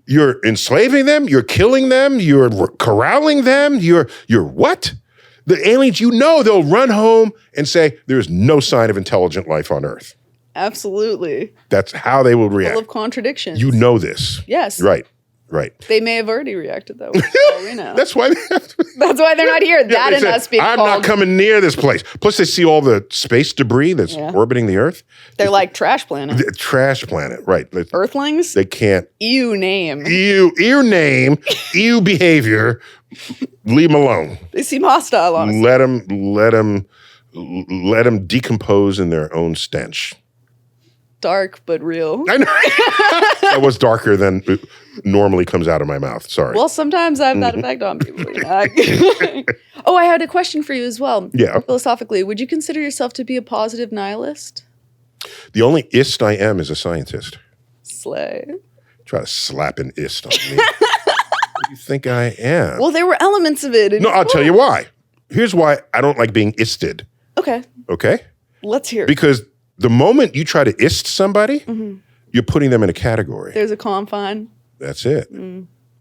You're enslaving them? You're killing them? You're corralling them? You're what? The aliens, they'll run home and say, there's no sign of intelligent life on Earth. Absolutely. That's how they will react. Full of contradictions. You know this. Yes. Right. They may have already reacted, though. We know. That's why they have to. That's why they're not here. That and us being I'm called. not coming near this place. Plus, they see all the space debris that's orbiting the Earth. They're like trash planet. The trash planet, right. Earthlings? They can't. Ew name. Ew name, ew behavior. Leave them alone. They seem hostile, honestly. Let them decompose in their own stench. Dark, but real. I know. That was darker than it normally comes out of my mouth. Sorry. Well, sometimes I have that effect on people. Oh, I had a question for you as well. Yeah. Philosophically, would you consider yourself to be a positive nihilist? The only ist I am is a scientist. Slay. Try to slap an ist on me. What do you think I am? Well, there were elements of it. No, I'll tell you why. Here's why I don't like being isted. Okay. Okay? Let's hear it. Because the moment you try to ist somebody, you're putting them in a category. There's a confine. That's it.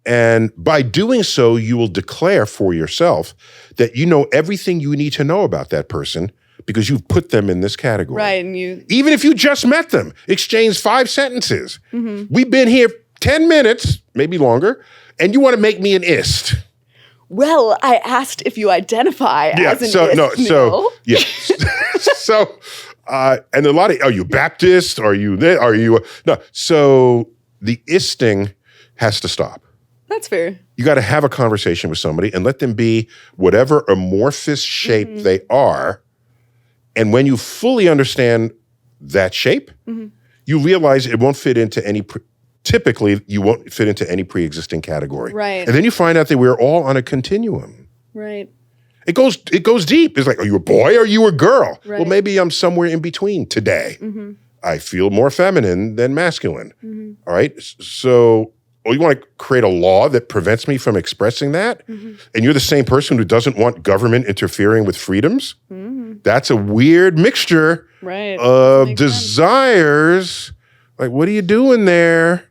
And by doing so, you will declare for yourself that you know everything you need to know about that person because you've put them in this category. Right. And you. Even if you just met them, exchange 5 sentences. We've been here 10 minutes, maybe longer, and you want to make me an ist. Well, I asked if you identify as an ist. Yeah. And a lot of, are you Baptist? Are you this? Are you, no. So the isting has to stop. That's fair. You got to have a conversation with somebody and let them be whatever amorphous shape they are. And when you fully understand that shape, you realize it won't fit into any, typically you won't fit into any pre-existing category. Right. And then you find out that we're all on a continuum. Right. It goes deep. It's like, are you a boy or are you a girl? Right. Well, maybe I'm somewhere in between today. I feel more feminine than masculine. All right. So you want to create a law that prevents me from expressing that? And you're the same person who doesn't want government interfering with freedoms? That's a weird mixture of desires. Like, what are you doing there?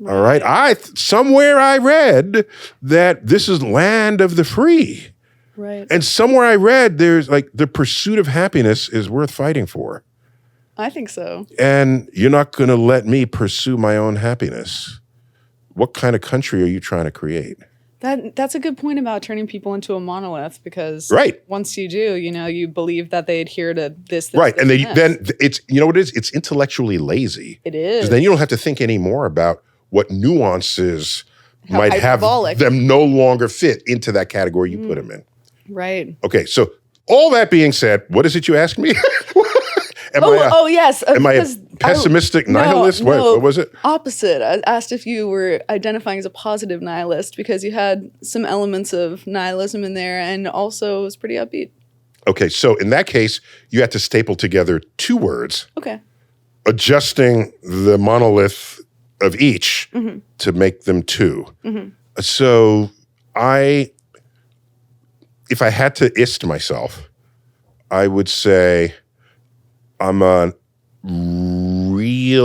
All right. Somewhere I read that this is land of the free. Right. And somewhere I read there's like the pursuit of happiness is worth fighting for. I think so. And you're not going to let me pursue my own happiness. What kind of country are you trying to create? That's a good point about turning people into a monolith because once you do, you believe that they adhere to this right. This, and this. then it's, you know what it is? It's intellectually lazy. It is. Because then you don't have to think anymore about what nuances might hyperbolic. have them no longer fit into that category you put them in. Right. Okay, so all that being said, what is it you asked me? Yes. Am I a pessimistic nihilist? What was it? Opposite. I asked if you were identifying as a positive nihilist because you had some elements of nihilism in there and also was pretty upbeat. Okay, so in that case, you had to staple together 2 words. Okay. Adjusting the monolith of each to make them 2. So if I had to ist myself, I would say I'm a realistic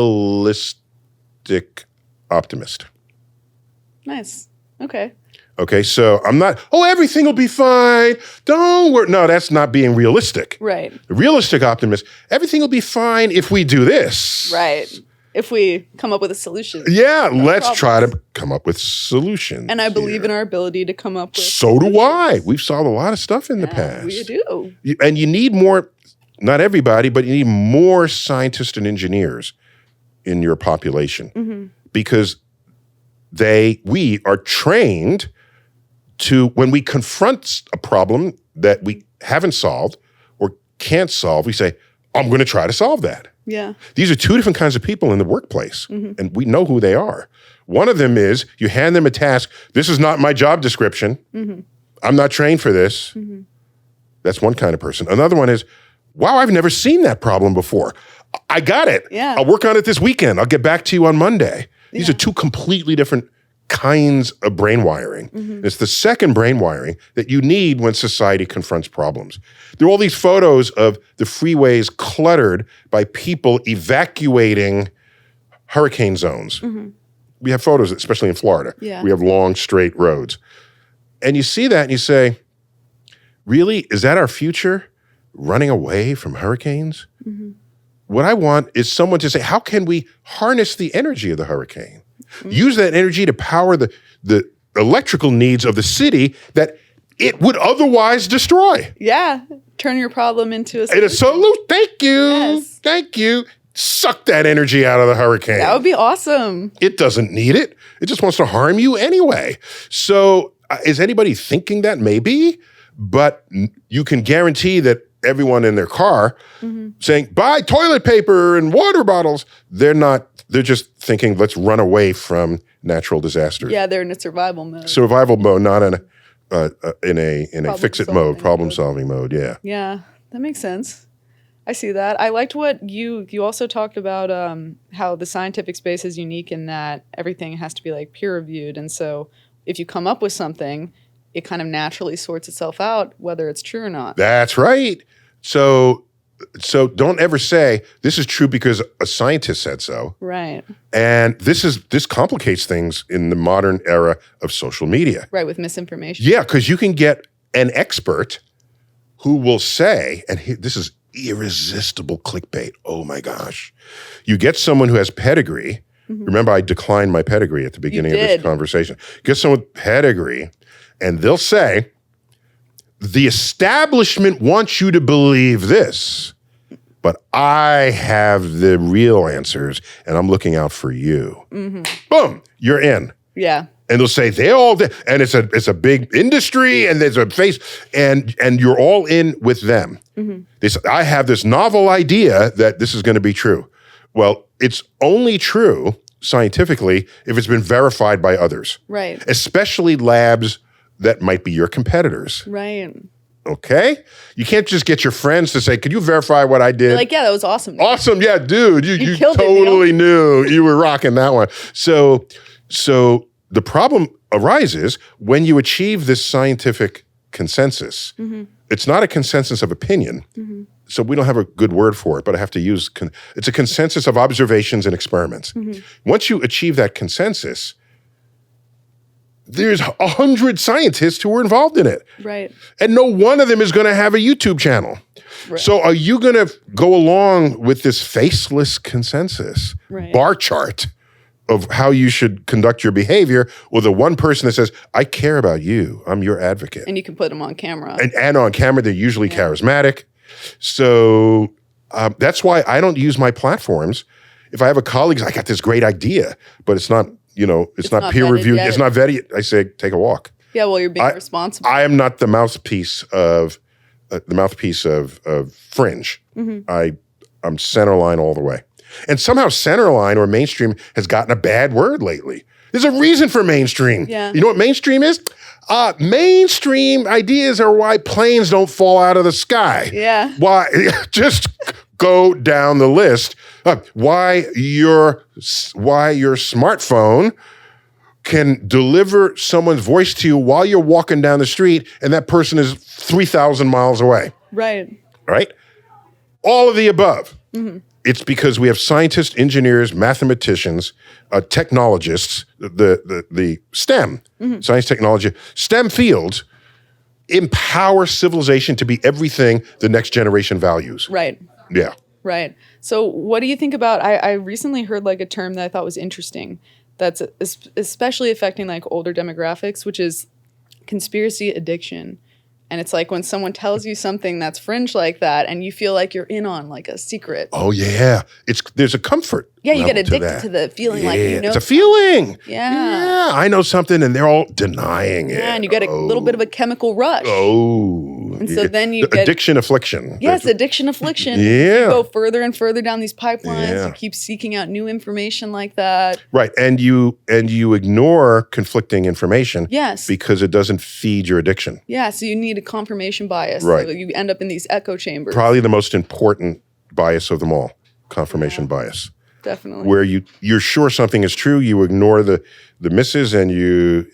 realistic optimist. Nice. Okay. Okay, so I'm not, everything will be fine. Don't worry. No, that's not being realistic. Right. The realistic optimist, everything will be fine if we do this. Right. If we come up with a solution. Yeah, let's try to come up with solutions. And I believe in our ability to come up with So do I. We've solved a lot of stuff in the past. We do. And you need more, not everybody, but you need more scientists and engineers in your population because we are trained to, when we confront a problem that we haven't solved or can't solve, we say, I'm going to try to solve that. Yeah. These are two different kinds of people in the workplace, and we know who they are. One of them is you hand them a task. This is not my job description. I'm not trained for this. That's one kind of person. Another one is, wow, I've never seen that problem before. I got it. Yeah. I'll work on it this weekend. I'll get back to you on Monday. These are two completely different kinds of brain wiring. It's the second brain wiring that you need when society confronts problems. There are all these photos of the freeways cluttered by people evacuating hurricane zones. We have photos, especially in Florida. Yeah. We have long, straight roads. And you see that and you say, really? Is that our future? Running away from hurricanes? What I want is someone to say, how can we harness the energy of the hurricane? Use that energy to power the electrical needs of the city that it would otherwise destroy. Yeah. Turn your problem into a A solution. Thank you. Yes. Thank you. Suck that energy out of the hurricane. That would be awesome. It doesn't need it. It just wants to harm you anyway. So is anybody thinking that? Maybe. But you can guarantee that everyone in their car saying, buy toilet paper and water bottles. They're just thinking, let's run away from natural disasters. Yeah, they're in a survival mode. Survival mode, not in a fix-it mode, problem-solving mode, yeah. Yeah, that makes sense. I see that. I liked what you also talked about how the scientific space is unique in that everything has to be like peer-reviewed. And so if you come up with something, it kind of naturally sorts itself out, whether it's true or not. That's right. So don't ever say, this is true because a scientist said so. Right. And this complicates things in the modern era of social media. Right, with misinformation. Yeah, because you can get an expert who will say, and this is irresistible clickbait, oh my gosh. You get someone who has pedigree. Remember, I declined my pedigree at the beginning of this conversation. Get someone with pedigree, and they'll say, the establishment wants you to believe this, but I have the real answers, and I'm looking out for you. Boom, you're in. Yeah. And they'll say and it's a big industry, and there's a face, and you're all in with them. They say, I have this novel idea that this is going to be true. Well, it's only true scientifically if it's been verified by others. Right. Especially labs that might be your competitors. Right. Okay? You can't just get your friends to say, could you verify what I did? You're like, yeah, that was awesome. Awesome, yeah, dude. You killed it, totally knew. You were rocking that one. So the problem arises when you achieve this scientific consensus. It's not a consensus of opinion. So we don't have a good word for it, but I have to use, it's a consensus of observations and experiments. Once you achieve that consensus, there's 100 scientists who were involved in it. Right. And no one of them is going to have a YouTube channel. Right. So are you going to go along with this faceless consensus bar chart of how you should conduct your behavior with the one person that says, I care about you. I'm your advocate. And you can put them on camera. And on camera, they're usually charismatic. So that's why I don't use my platforms. If I have a colleague, I got this great idea, but it's not, it's not peer reviewed. It's not vetted. I say, take a walk. Yeah, well, you're being responsible. I am not the mouthpiece of fringe. I'm centerline all the way. And somehow centerline or mainstream has gotten a bad word lately. There's a reason for mainstream. Yeah. You know what mainstream is? Mainstream ideas are why planes don't fall out of the sky. Yeah. Why? Just go down the list. Why your smartphone can deliver someone's voice to you while you're walking down the street and that person is 3,000 miles away. Right. Right? All of the above. It's because we have scientists, engineers, mathematicians, technologists, the STEM, science, technology, STEM fields empower civilization to be everything the next generation values. Right. Yeah. Right. So what do you think about, I recently heard like a term that I thought was interesting that's especially affecting like older demographics, which is conspiracy addiction. And it's like when someone tells you something that's fringe like that and you feel like you're in on like a secret. Oh, yeah. There's a comfort. Yeah, you get level addicted to the feeling like Yeah, you know. it's a feeling. Yeah. Yeah, I know something and they're all denying it. Yeah, and you get a little bit of a chemical rush. Oh. And so then you the get addiction affliction. Yes, addiction affliction. Yeah. You go further and further down these pipelines. Yeah. You keep seeking out new information like that. Right. And you ignore conflicting information. Yes. Because it doesn't feed your addiction. Yeah, so you need a confirmation bias. Right. So you end up in these echo chambers. Probably the most important bias of them all, confirmation bias. Definitely. Where you're sure something is true, you ignore the misses and you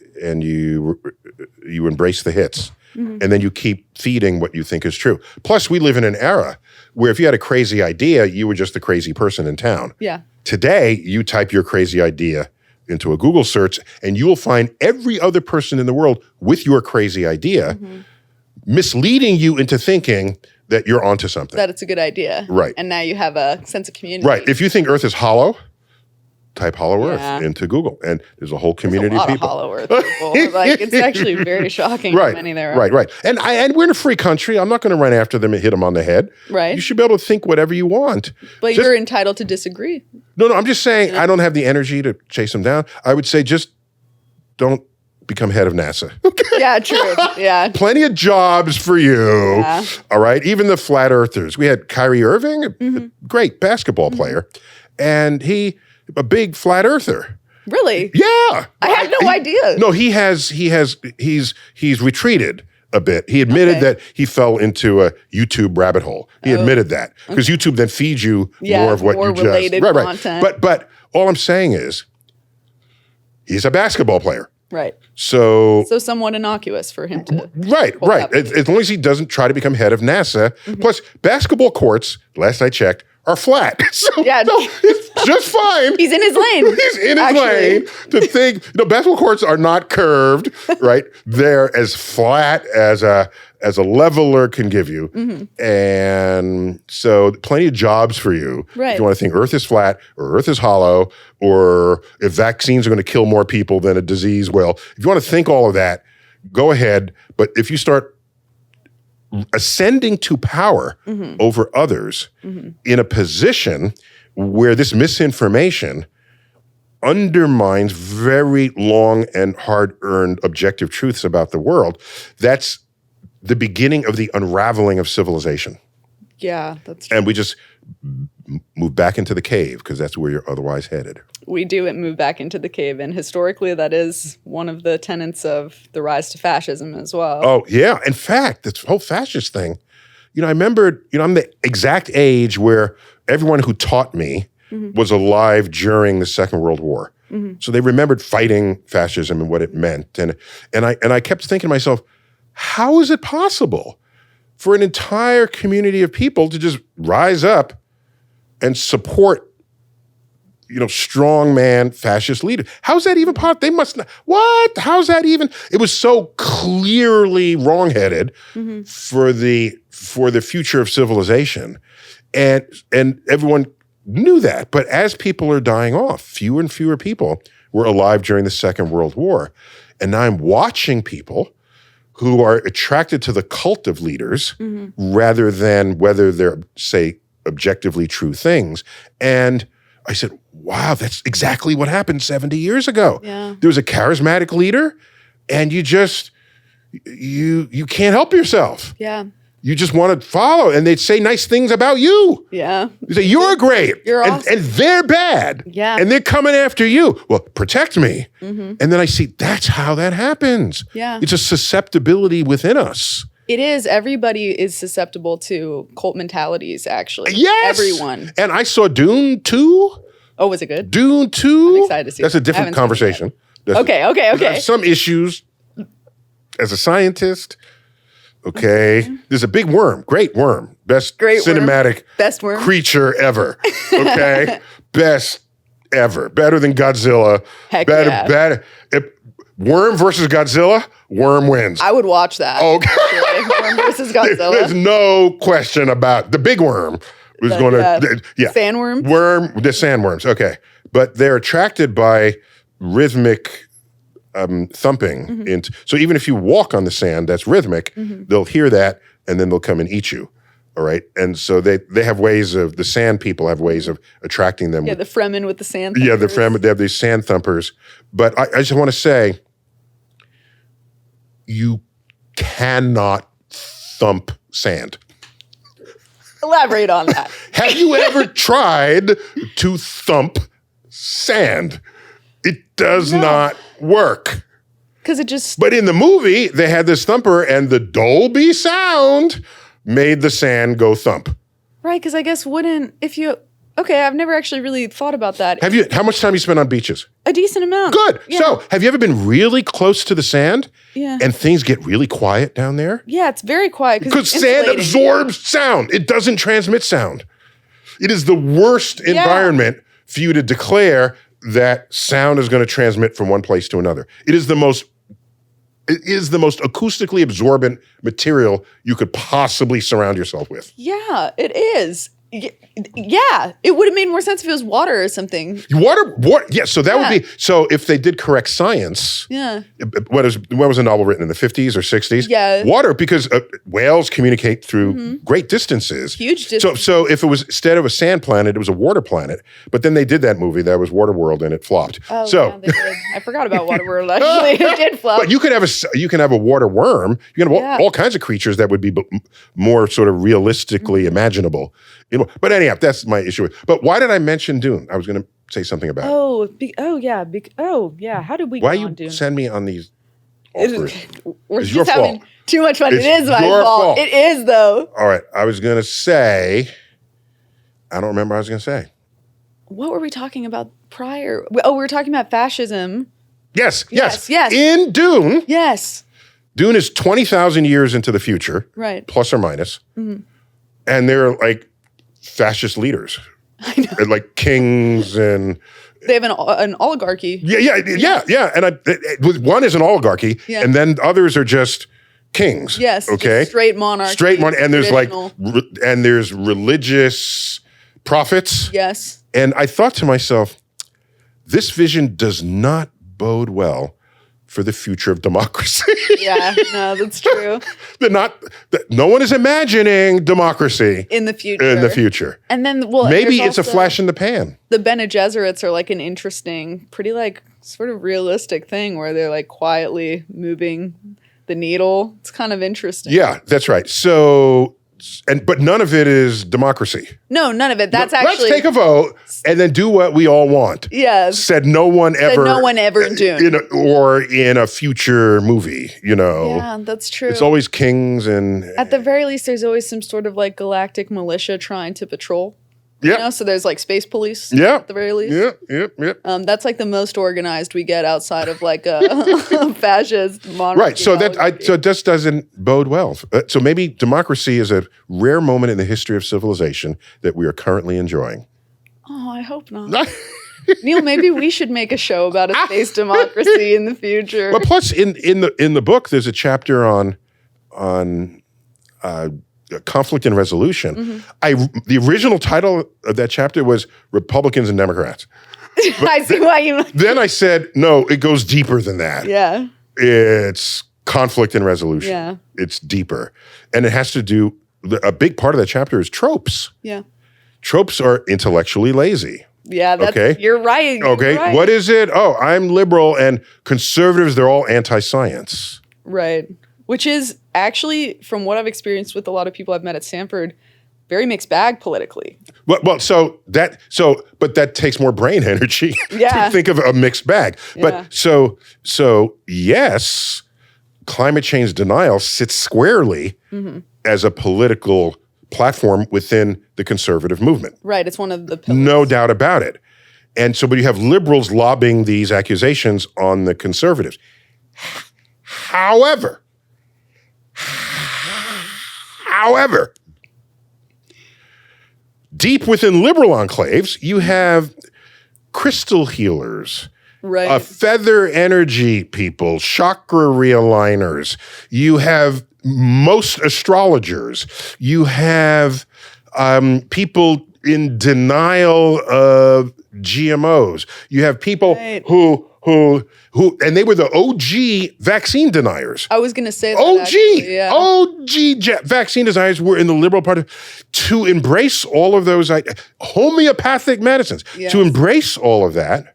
embrace the hits. And then you keep feeding what you think is true. Plus, we live in an era where if you had a crazy idea, you were just the crazy person in town. Yeah. Today, you type your crazy idea into a Google search and you will find every other person in the world with your crazy idea, misleading you into thinking that you're onto something. That it's a good idea. Right. And now you have a sense of community. Right. If you think Earth is hollow, type hollow Yeah. Earth into Google. And there's a whole community a lot of people. Of hollow earth people. Like it's actually very shocking Right. how many there are. Right. And we're in a free country. I'm not going to run after them and hit them on the head. Right. You should be able to think whatever you want. But you're entitled to disagree. No, I'm just saying I don't have the energy to chase them down. I would say just don't become head of NASA. Yeah, true. Yeah. Plenty of jobs for you. Yeah. All right. Even the flat earthers. We had Kyrie Irving, a great basketball player, and a big flat earther. Really? Yeah. I had no idea. No, he's retreated a bit. He admitted that he fell into a YouTube rabbit hole. He admitted that because YouTube then feeds you more of what more you just related content. But all I'm saying is he's a basketball player. Right. So somewhat innocuous for him to. right. that As long as he doesn't try to become head of NASA. Plus, basketball courts, last I checked, are flat. So it's just fine. He's in his lane. He's in his lane to think, basketball courts are not curved, right? They're as flat as a leveler can give you. And so plenty of jobs for you. Right. If you want to think Earth is flat or Earth is hollow or if vaccines are going to kill more people than a disease will. If you want to think all of that, go ahead. But if you start ascending to power over others in a position where this misinformation undermines very long and hard-earned objective truths about the world, that's the beginning of the unraveling of civilization. Yeah, that's true. And we just move back into the cave because that's where you're otherwise headed. We do move back into the cave. And historically, that is one of the tenets of the rise to fascism as well. Oh, yeah. In fact, this whole fascist thing, I remember, I'm the exact age where everyone who taught me was alive during the Second World War. So they remembered fighting fascism and what it meant. And I kept thinking to myself, how is it possible for an entire community of people to just rise up and support strongman fascist leader? How's that even possible? They must not. What? How's that even? It was so clearly wrongheaded for the future of civilization, and everyone knew that. But as people are dying off, fewer and fewer people were alive during the Second World War, and now I'm watching people who are attracted to the cult of leaders rather than whether they're, say, objectively true things. And I said, wow, that's exactly what happened 70 years ago. Yeah. There was a charismatic leader, and you can't help yourself. Yeah. You just want to follow, and they'd say nice things about you. Yeah. You say, you're great. You're and, awesome. and they're bad. Yeah. And they're coming after you. Well, protect me. And then I see that's how that happens. Yeah. It's a susceptibility within us. It is. Everybody is susceptible to cult mentalities, actually. Yes. Everyone. And I saw Dune 2. Oh, was it good? Dune 2. I'm excited to see That's it. a different I haven't seen it conversation. Okay. There's some issues as a scientist. Okay. There's a big worm, great worm, Best Great worm. cinematic Best worm. creature ever. Okay? Best ever. Better than Godzilla. Heck better, yeah. better. Worm versus Godzilla, Worm wins. I would watch that. Okay. actually. Worm versus There's Godzilla. no question about the big worm was going to, Sandworm? the sandworms. Okay, but they're attracted by rhythmic thumping. So even if you walk on the sand, that's rhythmic. They'll hear that, and then they'll come and eat you. All right, and so they have ways of the sand people have ways of attracting them. Yeah, the Fremen with the sand. Yeah, thumpers. they have these sand thumpers. But I just want to say, you cannot thump sand. Elaborate on that. Have you ever tried to thump sand? It does not work. Because it just... But in the movie, they had this thumper, and the Dolby sound made the sand go thump. Right, because I guess if you... Okay, I've never actually really thought about that. Have you? How much time you spent on beaches? A decent amount. Good. Yeah. So, have you ever been really close to the sand? Yeah. And things get really quiet down there? Yeah, it's very quiet. Because sand absorbs sound. It doesn't transmit sound. It is the worst environment for you to declare that sound is going to transmit from one place to another. It is the most acoustically absorbent material you could possibly surround yourself with. Yeah, it is. Yeah, it would have made more sense if it was water or something. Water, yeah. So that would be, so if they did correct science, Yeah. when was a novel written in the 50s or 60s? Yeah. Water, because whales communicate through great distances. Huge distance. So if it was, instead of a sand planet, it was a water planet. But then they did that movie, that was Waterworld, and it flopped. Oh, so, yeah, they did. I forgot about Waterworld, actually. It did flop. but you can have a water worm. You can have all kinds of creatures that would be more sort of realistically imaginable. But anyhow, that's my issue. But why did I mention Dune? I was going to say something about it. Yeah. How did we Why get you on Dune? send me on these offers? We're It's just your having fault. too much fun. It's it is my your fault. fault. It is, though. All right. I was going to say, I don't remember what I was going to say. What were we talking about prior? We were talking about fascism. Yes. Yes. In Dune, Yes. Dune is 20,000 years into the future, Right. plus or minus. And they're like fascist leaders. I know. And like kings and They have an oligarchy. yeah. And one is an oligarchy, Yeah. and then others are just kings. Yes. Okay. Just straight monarchy. And there's traditional. and there's religious prophets. Yes. And I thought to myself, this vision does not bode well for the future of democracy. Yeah. No, that's true. No one is imagining democracy In the future. And then, And then, maybe there's it's a also- flash in the pan. The Bene Gesserits are like an interesting, pretty like sort of realistic thing where they're like quietly moving the needle. It's kind of interesting. Yeah, that's right. So, but none of it is democracy. No, none of it. That's Let's actually. take a vote and then do what we all want. Yes. Said no one ever. no one ever in Dune. Or in a future movie, Yeah, that's true. It's always kings and. At the very least, there's always some sort of like galactic militia trying to patrol. Yeah. You know? So there's like space police. Yeah. At the very least. Yeah. That's like the most organized we get outside of like a fascist monarchy. Right. So so it just doesn't bode well. So maybe democracy is a rare moment in the history of civilization that we are currently enjoying. Oh, I hope not. Neil, maybe we should make a show about a space democracy in the future. Well, plus in the book, there's a chapter on conflict and resolution. The original title of that chapter was Republicans and Democrats. I see why you. Then I said, no, it goes deeper than that. Yeah. It's conflict and resolution. Yeah. It's deeper. And it has to do, a big part of that chapter is tropes. Yeah. Tropes are intellectually lazy. Yeah. That's, Okay. You're right. You're Okay. right. What is it? Oh, I'm liberal, and conservatives, they're all anti-science. Right. Which is actually, from what I've experienced with a lot of people I've met at Stanford, very mixed bag politically. But that takes more brain energy Yeah. to think of a mixed bag. Yeah. But so yes, climate change denial sits squarely as a political platform within the conservative movement. Right. It's one of the pillars. No doubt about it. And so, but you have liberals lobbying these accusations on the conservatives. However, Deep within liberal enclaves, you have crystal healers, Right. feather energy people, chakra realigners. You have most astrologers. You have people in denial of GMOs. You have people Right. who, and they were the OG vaccine deniers. I was going to say that. OG, actually, yeah. vaccine designers were in the liberal party to embrace all of those homeopathic medicines, Yes. to embrace all of that,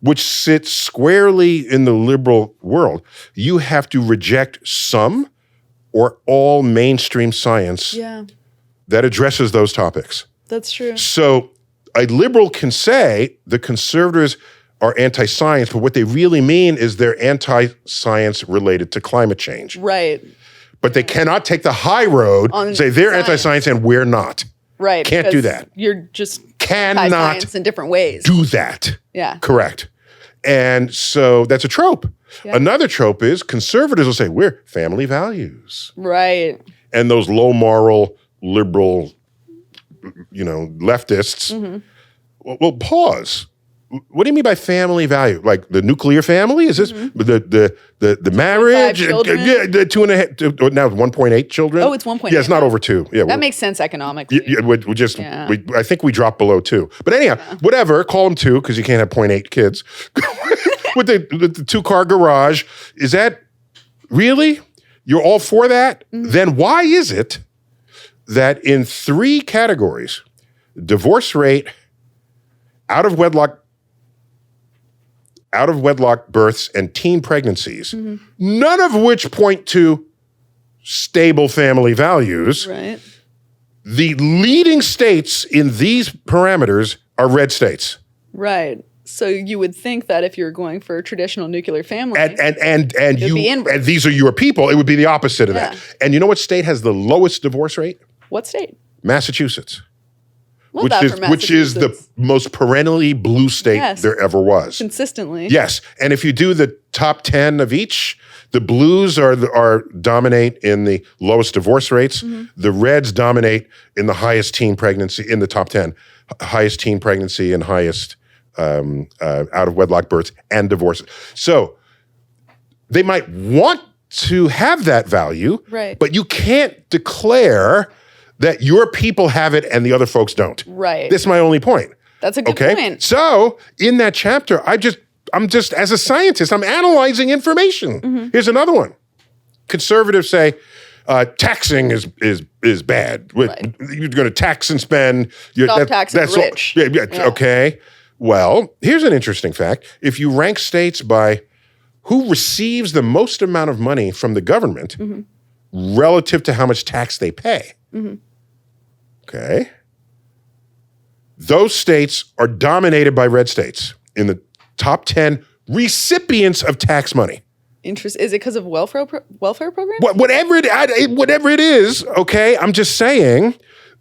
which sits squarely in the liberal world. You have to reject some or all mainstream science Yeah, that addresses those topics. that's true. So a liberal can say the conservatives are anti-science, but what they really mean is they're anti-science related to climate change. Right. But they cannot take the high road On and say they're science. anti-science and we're not. Right. Can't do because that. You're just Cannot science in different ways. Do that. Yeah. Correct. And so that's a trope. Yeah. Another trope is conservatives will say we're family values. Right. And those low moral liberal, leftists, Mm-hmm. well, pause. What do you mean by family value? Like the nuclear family? Is this the marriage? children? Yeah, the 2.5. Now it's 1.8 children. Oh, it's 1.8. Yeah, it's not over 2. Yeah, That makes sense economically. Yeah. I think we dropped below 2. But anyhow, whatever. Call them 2 because you can't have 0.8 kids with the 2-car garage. Is that really? You're all for that? Mm-hmm. Then why is it that in 3 categories, divorce rate, out of wedlock births, and teen pregnancies, none of which point to stable family values, Right. the leading states in these parameters are red states. Right. So you would think that if you're going for a traditional nuclear family, And be inverse. and these are your people, it would be the opposite of that. Yeah. And you know what state has the lowest divorce rate? what state? Massachusetts. Love that for Which is the Massachusetts. most perennially blue state Yes. there ever was. Consistently. Yes, and if you do the top 10 of each, the blues are dominate in the lowest divorce rates. Mm-hmm. The reds dominate in the highest teen pregnancy in the top 10, highest teen pregnancy and highest out of wedlock births and divorces. So they might want to have that value, Right. but you can't declare that your people have it and the other folks don't. Right. That's my only point. That's a good Okay. point. So in that chapter, I'm just as a scientist, I'm analyzing information. Mm-hmm. Here's another one. Conservatives say taxing is bad. Right. You're going to tax and spend. Stop taxing the rich. Yeah. Yeah. Okay. Well, here's an interesting fact. If you rank states by who receives the most amount of money from the government relative to how much tax they pay, okay, those states are dominated by red states in the top 10 recipients of tax money. Is it because of welfare programs? Whatever it is, okay, I'm just saying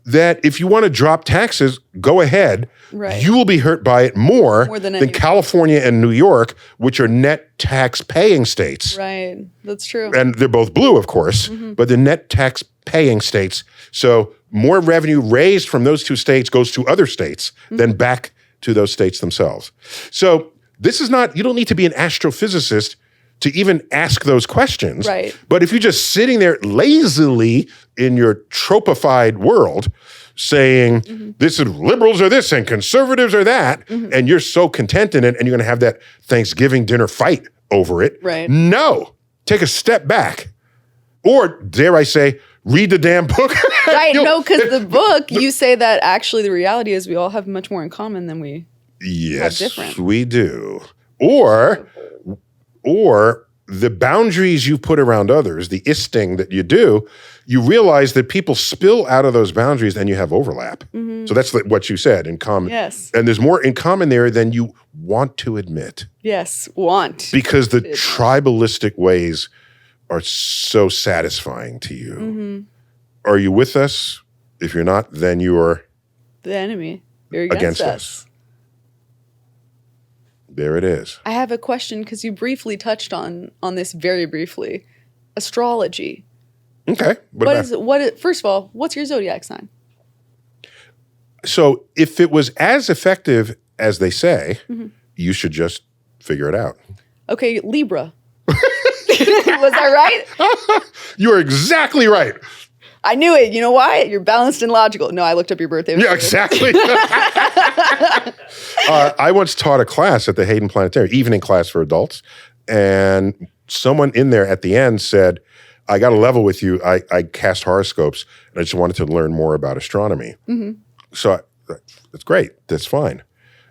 that if you want to drop taxes, go ahead. Right. You will be hurt by it more than than anyone. California and New York, which are net tax paying states. Right. That's true. And they're both blue, of course, but they're net tax paying states. So more revenue raised from those 2 states goes to other states than back to those states themselves. So this is not, you don't need to be an astrophysicist to even ask those questions. Right. But if you're just sitting there lazily in your tropified world saying this is liberals are this and conservatives are that, and you're so content in it and you're going to have that Thanksgiving dinner fight over it. Right. No, take a step back. Or dare I say, read the damn book. Right. No, because the book, you say that actually the reality is we all have much more in common than we Yes, different. we do. Or the boundaries you put around others, the isting that you do, you realize that people spill out of those boundaries and you have overlap. So that's what you said in common. Yes. And there's more in common there than you want to admit. Yes, want. Because the tribalistic ways are so satisfying to you. Are you with us? If you're not, then you are The enemy. You're against us. There it is. I have a question because you briefly touched on this very briefly. Astrology. Okay. First of all, what's your zodiac sign? So if it was as effective as they say, you should just figure it out. Okay, Libra. Was I right? You're exactly right. I knew it. You know why? You're balanced and logical. No, I looked up your birthday. Yeah, exactly. I once taught a class at the Hayden Planetarium, evening class for adults, and someone in there at the end said, I got to level with you. I cast horoscopes, and I just wanted to learn more about astronomy. So that's great. That's fine.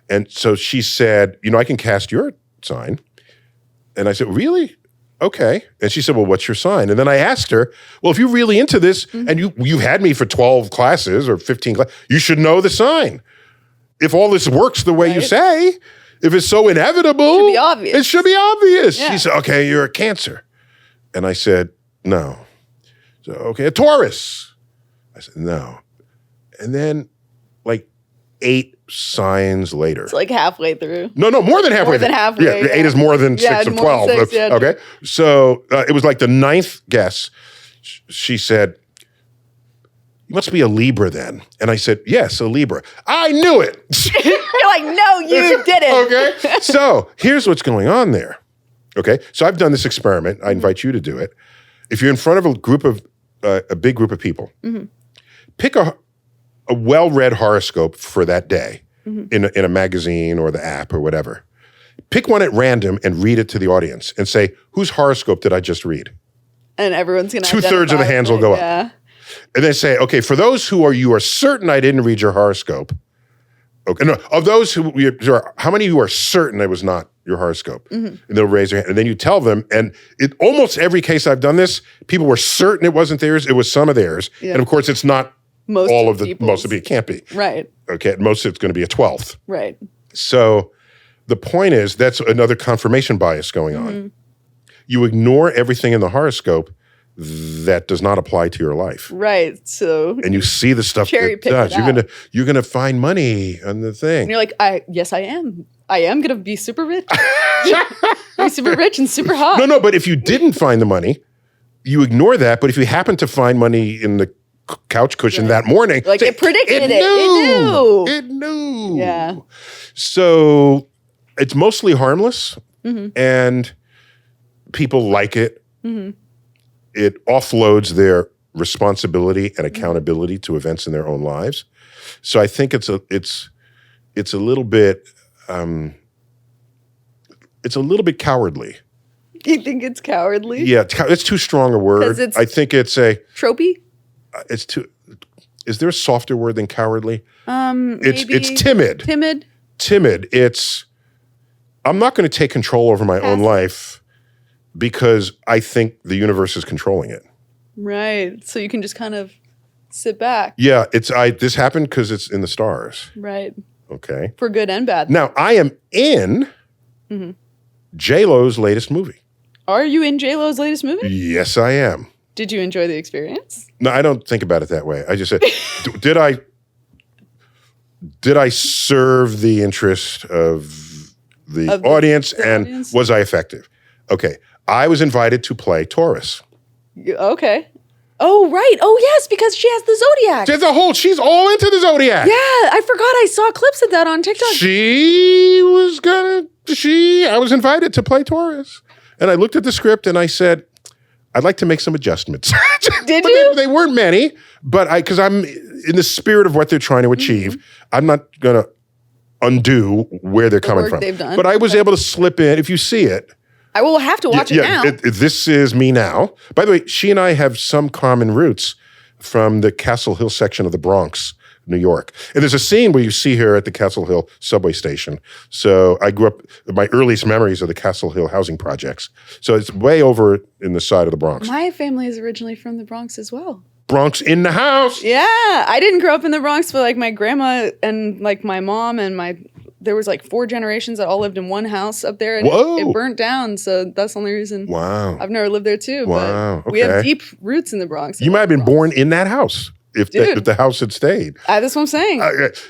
And so she said, I can cast your sign. And I said, really? Okay. And she said, well, what's your sign? And then I asked her, well, if you're really into this and you've had me for 12 classes or 15 classes, you should know the sign. If all this works the way you say, if it's so inevitable, Should be obvious. it should be obvious. Yeah. She said, okay, you're a Cancer. And I said, no. So, okay, a Taurus. I said, no. And then like 8 signs later. It's like halfway through. No, more than halfway. More than halfway, Yeah, yeah. 8 is more than Yeah, 6 of more than 12. six, yeah. Okay. So it was like the 9th guess. She said, you must be a Libra then. And I said, yes, a Libra. I knew it. You're like, no, you didn't. Okay. So here's what's going on there. Okay. So I've done this experiment. I invite you to do it. If you're in front of a big group of people, pick a well-read horoscope for that day in a magazine or the app or whatever. Pick one at random and read it to the audience and say, whose horoscope did I just read? And everyone's going to 2/3 of the hands will go up. Yeah. And then say, okay, for those you are certain I didn't read your horoscope. Okay, no, of those how many of you are certain it was not your horoscope? And they'll raise their hand. And then you tell them, and in almost every case I've done this, people were certain it wasn't theirs, it was some of theirs. Yeah. And of course, it's not Most all of of the, people's. most of it can't be. Right. Okay, at most it's going to be a 12th. Right. So the point is, that's another confirmation bias going on. You ignore everything in the horoscope that does not apply to your life. Right. So And you see the stuff Cherry that pick does. it out. You're gonna find money on the thing. and you're like, yes, I am. I am going to be super rich. Be super rich and super hot. No, but if you didn't find the money, you ignore that. But if you happen to find money in the couch cushion that morning, Like, say, it predicted it. It knew. Yeah. So it's mostly harmless, and people like it. It offloads their responsibility and accountability to events in their own lives. So I think it's a little bit cowardly. You think it's cowardly? Yeah, it's too strong a word. 'Cause it's- I think it's Tropey? too. Is there a softer word than cowardly? It's Maybe timid. Timid? I'm not going to take control over my own Passive. life because I think the universe is controlling it. Right. So you can just kind of sit back. Yeah, this happened because it's in the stars. Right. Okay. For good and bad. Now I am in J-Lo's latest movie. Are you in J-Lo's latest movie? Yes, I am. Did you enjoy the experience? No, I don't think about it that way. I just said, did I serve the interest of the audience, and audience? was I effective? Okay. I was invited to play Taurus. Okay. Oh, right. Oh, yes, because she has the Zodiac. She's all into the Zodiac. Yeah, I forgot I saw clips of that on TikTok. I was invited to play Taurus. And I looked at the script and I said, I'd like to make some adjustments. Did But you? They weren't many, but because I'm in the spirit of what they're trying to achieve, I'm not going to undo where they're coming work from. they've done. But I was able to slip in. If you see it, I will have to watch it now. this is me now. By the way, she and I have some common roots from the Castle Hill section of the Bronx, New York. And there's a scene where you see her at the Castle Hill subway station. So I grew up, my earliest memories are the Castle Hill housing projects. So it's way over in the side of the Bronx. My family is originally from the Bronx as well. Bronx in the house. Yeah, I didn't grow up in the Bronx, but like my grandma and like my mom and there was like 4 generations that all lived in one house up there, and Whoa. it burnt down. So that's the only reason. Wow. I've never lived there too. Wow, But we have okay. deep roots in the Bronx. You might have been born in that house if Dude. the house had stayed. That's what I'm saying.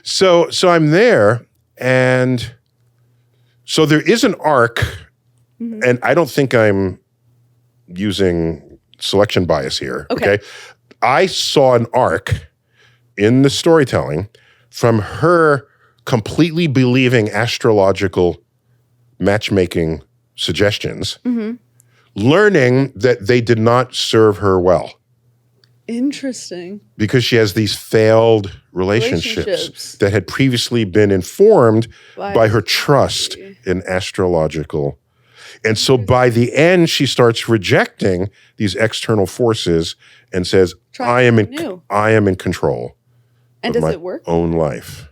So I'm there, and so there is an arc, and I don't think I'm using selection bias here. Okay. I saw an arc in the storytelling from her completely believing astrological matchmaking suggestions, learning that they did not serve her well Interesting. because she has these failed relationships that had previously been informed by her trust in astrological. And so by the end, she starts rejecting these external forces and says, I am in control And of does my it work? own life.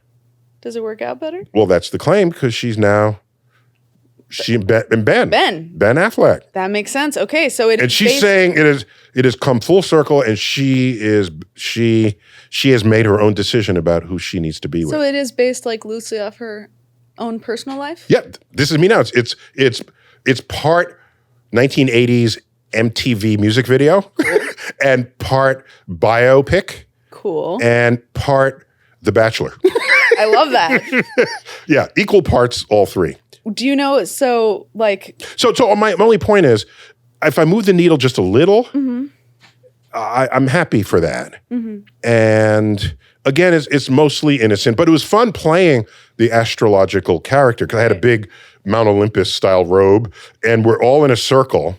Does it work out better? Well, that's the claim because she's now Ben Affleck. That makes sense. Okay, so And she's saying it has come full circle, and she has made her own decision about who she needs to be with. So it is based like loosely off her own personal life? Yeah, this is me now. It's part 1980s MTV music video and part biopic Cool. and part The Bachelor. I love that. Yeah, equal parts, all three. Do you know, so like... So my only point is, if I move the needle just a little, I'm happy for that. And again, it's mostly innocent, but it was fun playing the astrological character because I had a big Mount Olympus style robe, and we're all in a circle,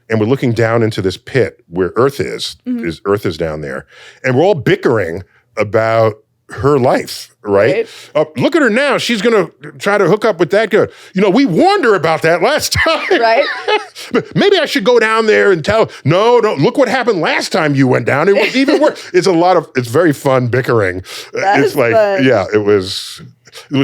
and we're looking down into this pit where Earth is. Earth is down there, and we're all bickering about her life, right? Look at her now. She's going to try to hook up with that guy. We warned her about that last time. Right. Maybe I should go down there and tell, no, look what happened last time you went down. It was even worse. It's very fun bickering. It's like, fun. Yeah, it was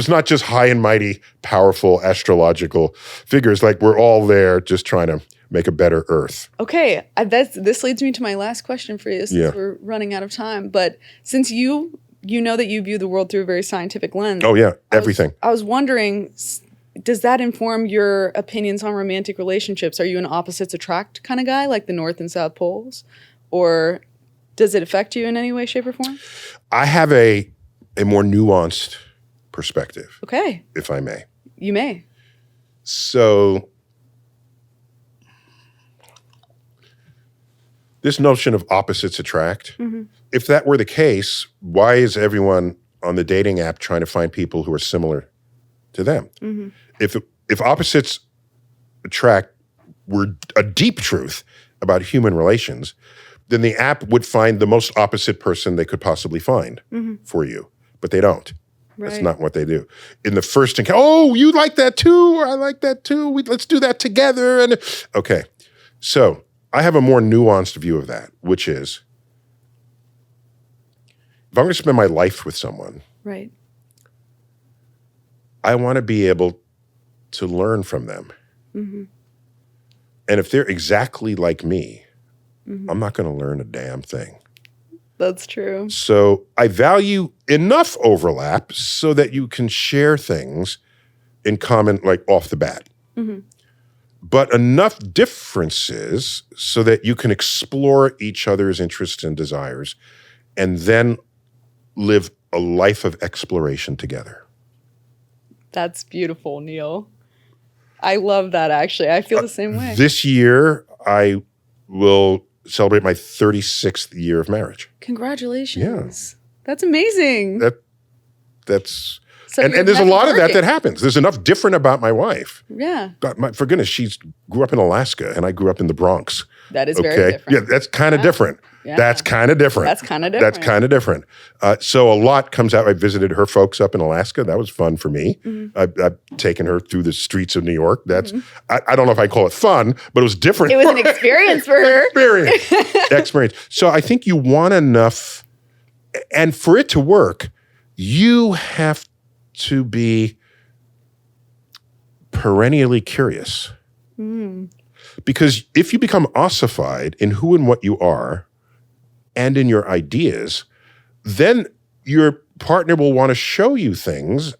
not just high and mighty, powerful astrological figures. Like we're all there just trying to make a better Earth. Okay, this leads me to my last question for you since we're running out of time. But since you know that you view the world through a very scientific lens. Oh yeah, everything. I was wondering, does that inform your opinions on romantic relationships? Are you an opposites attract kind of guy, like the North and South Poles? Or does it affect you in any way, shape, or form? I have a more nuanced perspective. Okay. If I may. You may. So this notion of opposites attract, if that were the case, why is everyone on the dating app trying to find people who are similar to them? If opposites attract were a deep truth about human relations, then the app would find the most opposite person they could possibly find for you. But they don't. Right. That's not what they do. In the first encounter, oh, you like that too? I like that too. Let's do that together. And okay. So I have a more nuanced view of that, which is, if I'm going to spend my life with someone, Right. I want to be able to learn from them. And if they're exactly like me, I'm not going to learn a damn thing. That's true. So I value enough overlap so that you can share things in common, like off the bat. But enough differences so that you can explore each other's interests and desires and then live a life of exploration together. That's beautiful, Neil. I love that, actually. I feel the same way. This year, I will celebrate my 36th year of marriage. Congratulations. That's amazing. That's... So and there's a lot of that happens. There's enough different about my wife. Yeah. God, for goodness, she grew up in Alaska and I grew up in the Bronx. That is very different. Yeah, that's kind of different. Yeah. That's kind of different. That's kind of different. That's kind of different. So a lot comes out. I visited her folks up in Alaska. That was fun for me. I've taken her through the streets of New York. That's I don't know if I call it fun, but it was different. It was an experience for her. Experience. So I think you want enough, and for it to work, you have to be perennially curious. Because if you become ossified in who and what you are and in your ideas, then your partner will want to show you things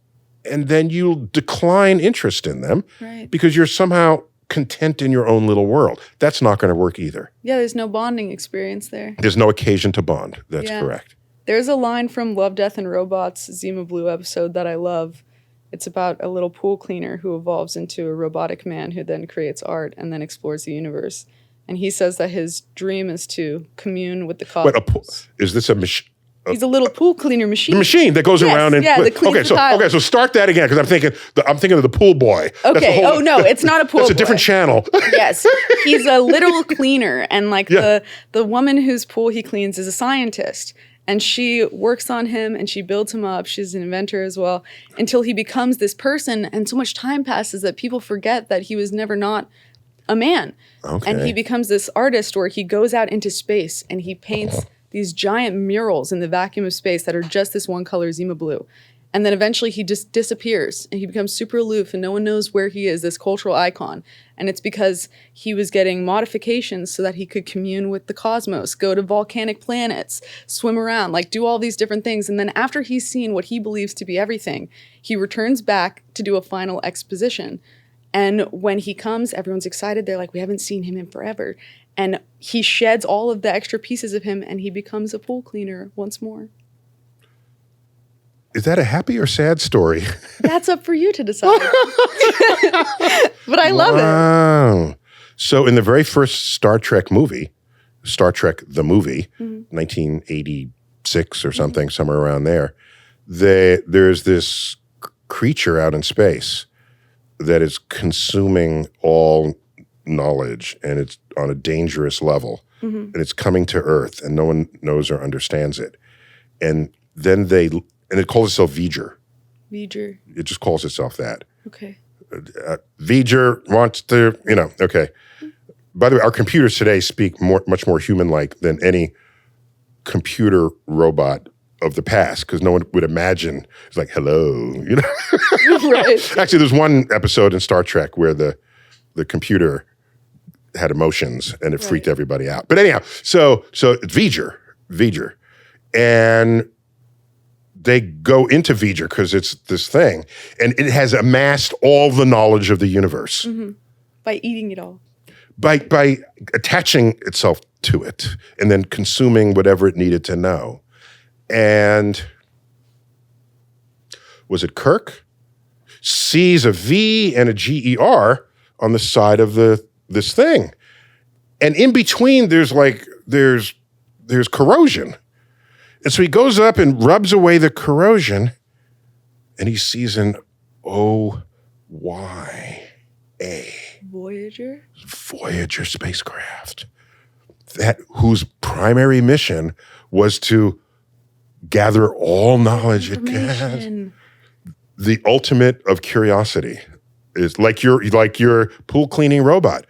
and then you'll decline interest in them because you're somehow content in your own little world. That's not going to work either. Yeah, there's no bonding experience there. There's no occasion to bond. That's correct. There's a line from Love, Death, and Robots Zima Blue episode that I love. It's about a little pool cleaner who evolves into a robotic man who then creates art and then explores the universe. And he says that his dream is to commune with the cosmos. Is this He's a little pool cleaner machine. The machine that goes Yes, around and yeah, that cleans the tiles. so start that again because I'm thinking of the pool boy. That's Okay. Oh no, it's not a pool. That's a boy. different channel. Yes, he's a literal cleaner, and like Yeah. the woman whose pool he cleans is a scientist, and she works on him and she builds him up. She's an inventor as well until he becomes this person, and so much time passes that people forget that he was never not a man. Okay. And he becomes this artist where he goes out into space and he paints these giant murals in the vacuum of space that are just this one color, Zima blue. And then eventually he just disappears and he becomes super aloof and no one knows where he is, this cultural icon. And it's because he was getting modifications so that he could commune with the cosmos, go to volcanic planets, swim around, like do all these different things. And then after he's seen what he believes to be everything, he returns back to do a final exposition. And when he comes, everyone's excited. They're like, we haven't seen him in forever. And he sheds all of the extra pieces of him and he becomes a pool cleaner once more. Is that a happy or sad story? That's up for you to decide. But I love it. Wow. So in the very first Star Trek movie, Star Trek the movie, 1986 or something, somewhere around there, there's this creature out in space that is consuming all knowledge and it's on a dangerous level and it's coming to Earth and no one knows or understands it. And then it calls itself V'ger. V'ger. It just calls itself that. Okay. V'ger wants to, okay. By the way, our computers today speak much more human-like than any computer robot of the past because no one would imagine it's like, hello, Right. Actually, there's one episode in Star Trek where the computer had emotions and it freaked everybody out. But anyhow, so it's V'ger. And they go into V'ger because it's this thing. And it has amassed all the knowledge of the universe. By eating it all. By attaching itself to it and then consuming whatever it needed to know. And was it Kirk? Sees a V and a GER on the side of this thing. And in between there's corrosion. And so he goes up and rubs away the corrosion and he sees an OYA. Voyager spacecraft. Whose primary mission was to gather all knowledge it can. The ultimate of curiosity is like your pool cleaning robot.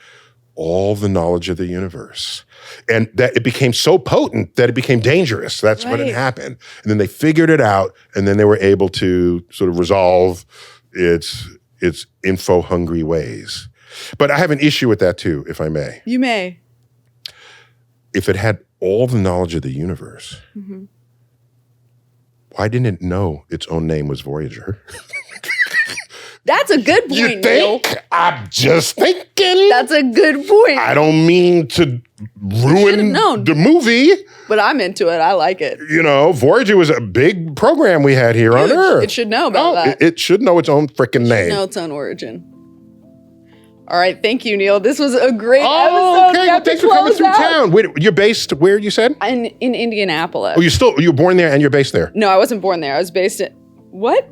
All the knowledge of the universe. And that it became so potent that it became dangerous. That's when it happened. And then they figured it out and then they were able to sort of resolve its info-hungry ways. But I have an issue with that too, if I may. You may. If it had all the knowledge of the universe, why didn't it know its own name was Voyager? That's a good point, You think? Neil. I'm just thinking. That's a good point. I don't mean to ruin known. the movie. But I'm into it. I like it. Voyager was a big program we had here on Huge. Earth. It should know about that. It should know its own freaking name. Know its own origin. All right, thank you, Neil. This was a great Oh, episode. okay. Well, thanks for coming through town. Wait, you're based where, you said? In Indianapolis. Oh, you were born there and you're based there? No, I wasn't born there. I was based in... What?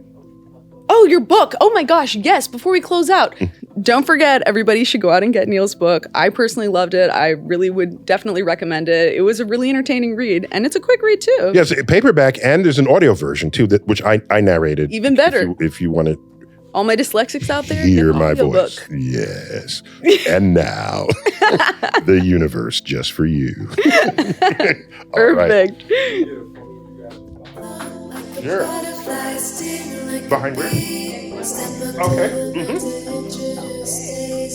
Oh, your book. Oh my gosh, yes. Before we close out, don't forget, everybody should go out and get Neil's book. I personally loved it. I really would definitely recommend it. It was a really entertaining read, and it's a quick read too. Yes, paperback, and there's an audio version too, which I narrated. Even better. If you want to All my dyslexics out there, hear get the my audio voice. book. Yes. And now, the universe just for you. All right. Perfect. Sure. Behind where? Okay.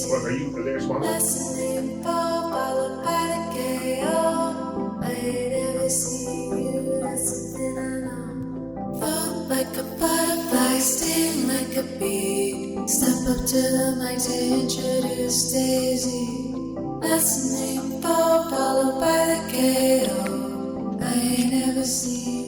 What, are you there, Swan? Like a butterfly, sting like a bee. Step up to the mic to introduce Daisy. That's the name, followed by the KO. I ain't ever seen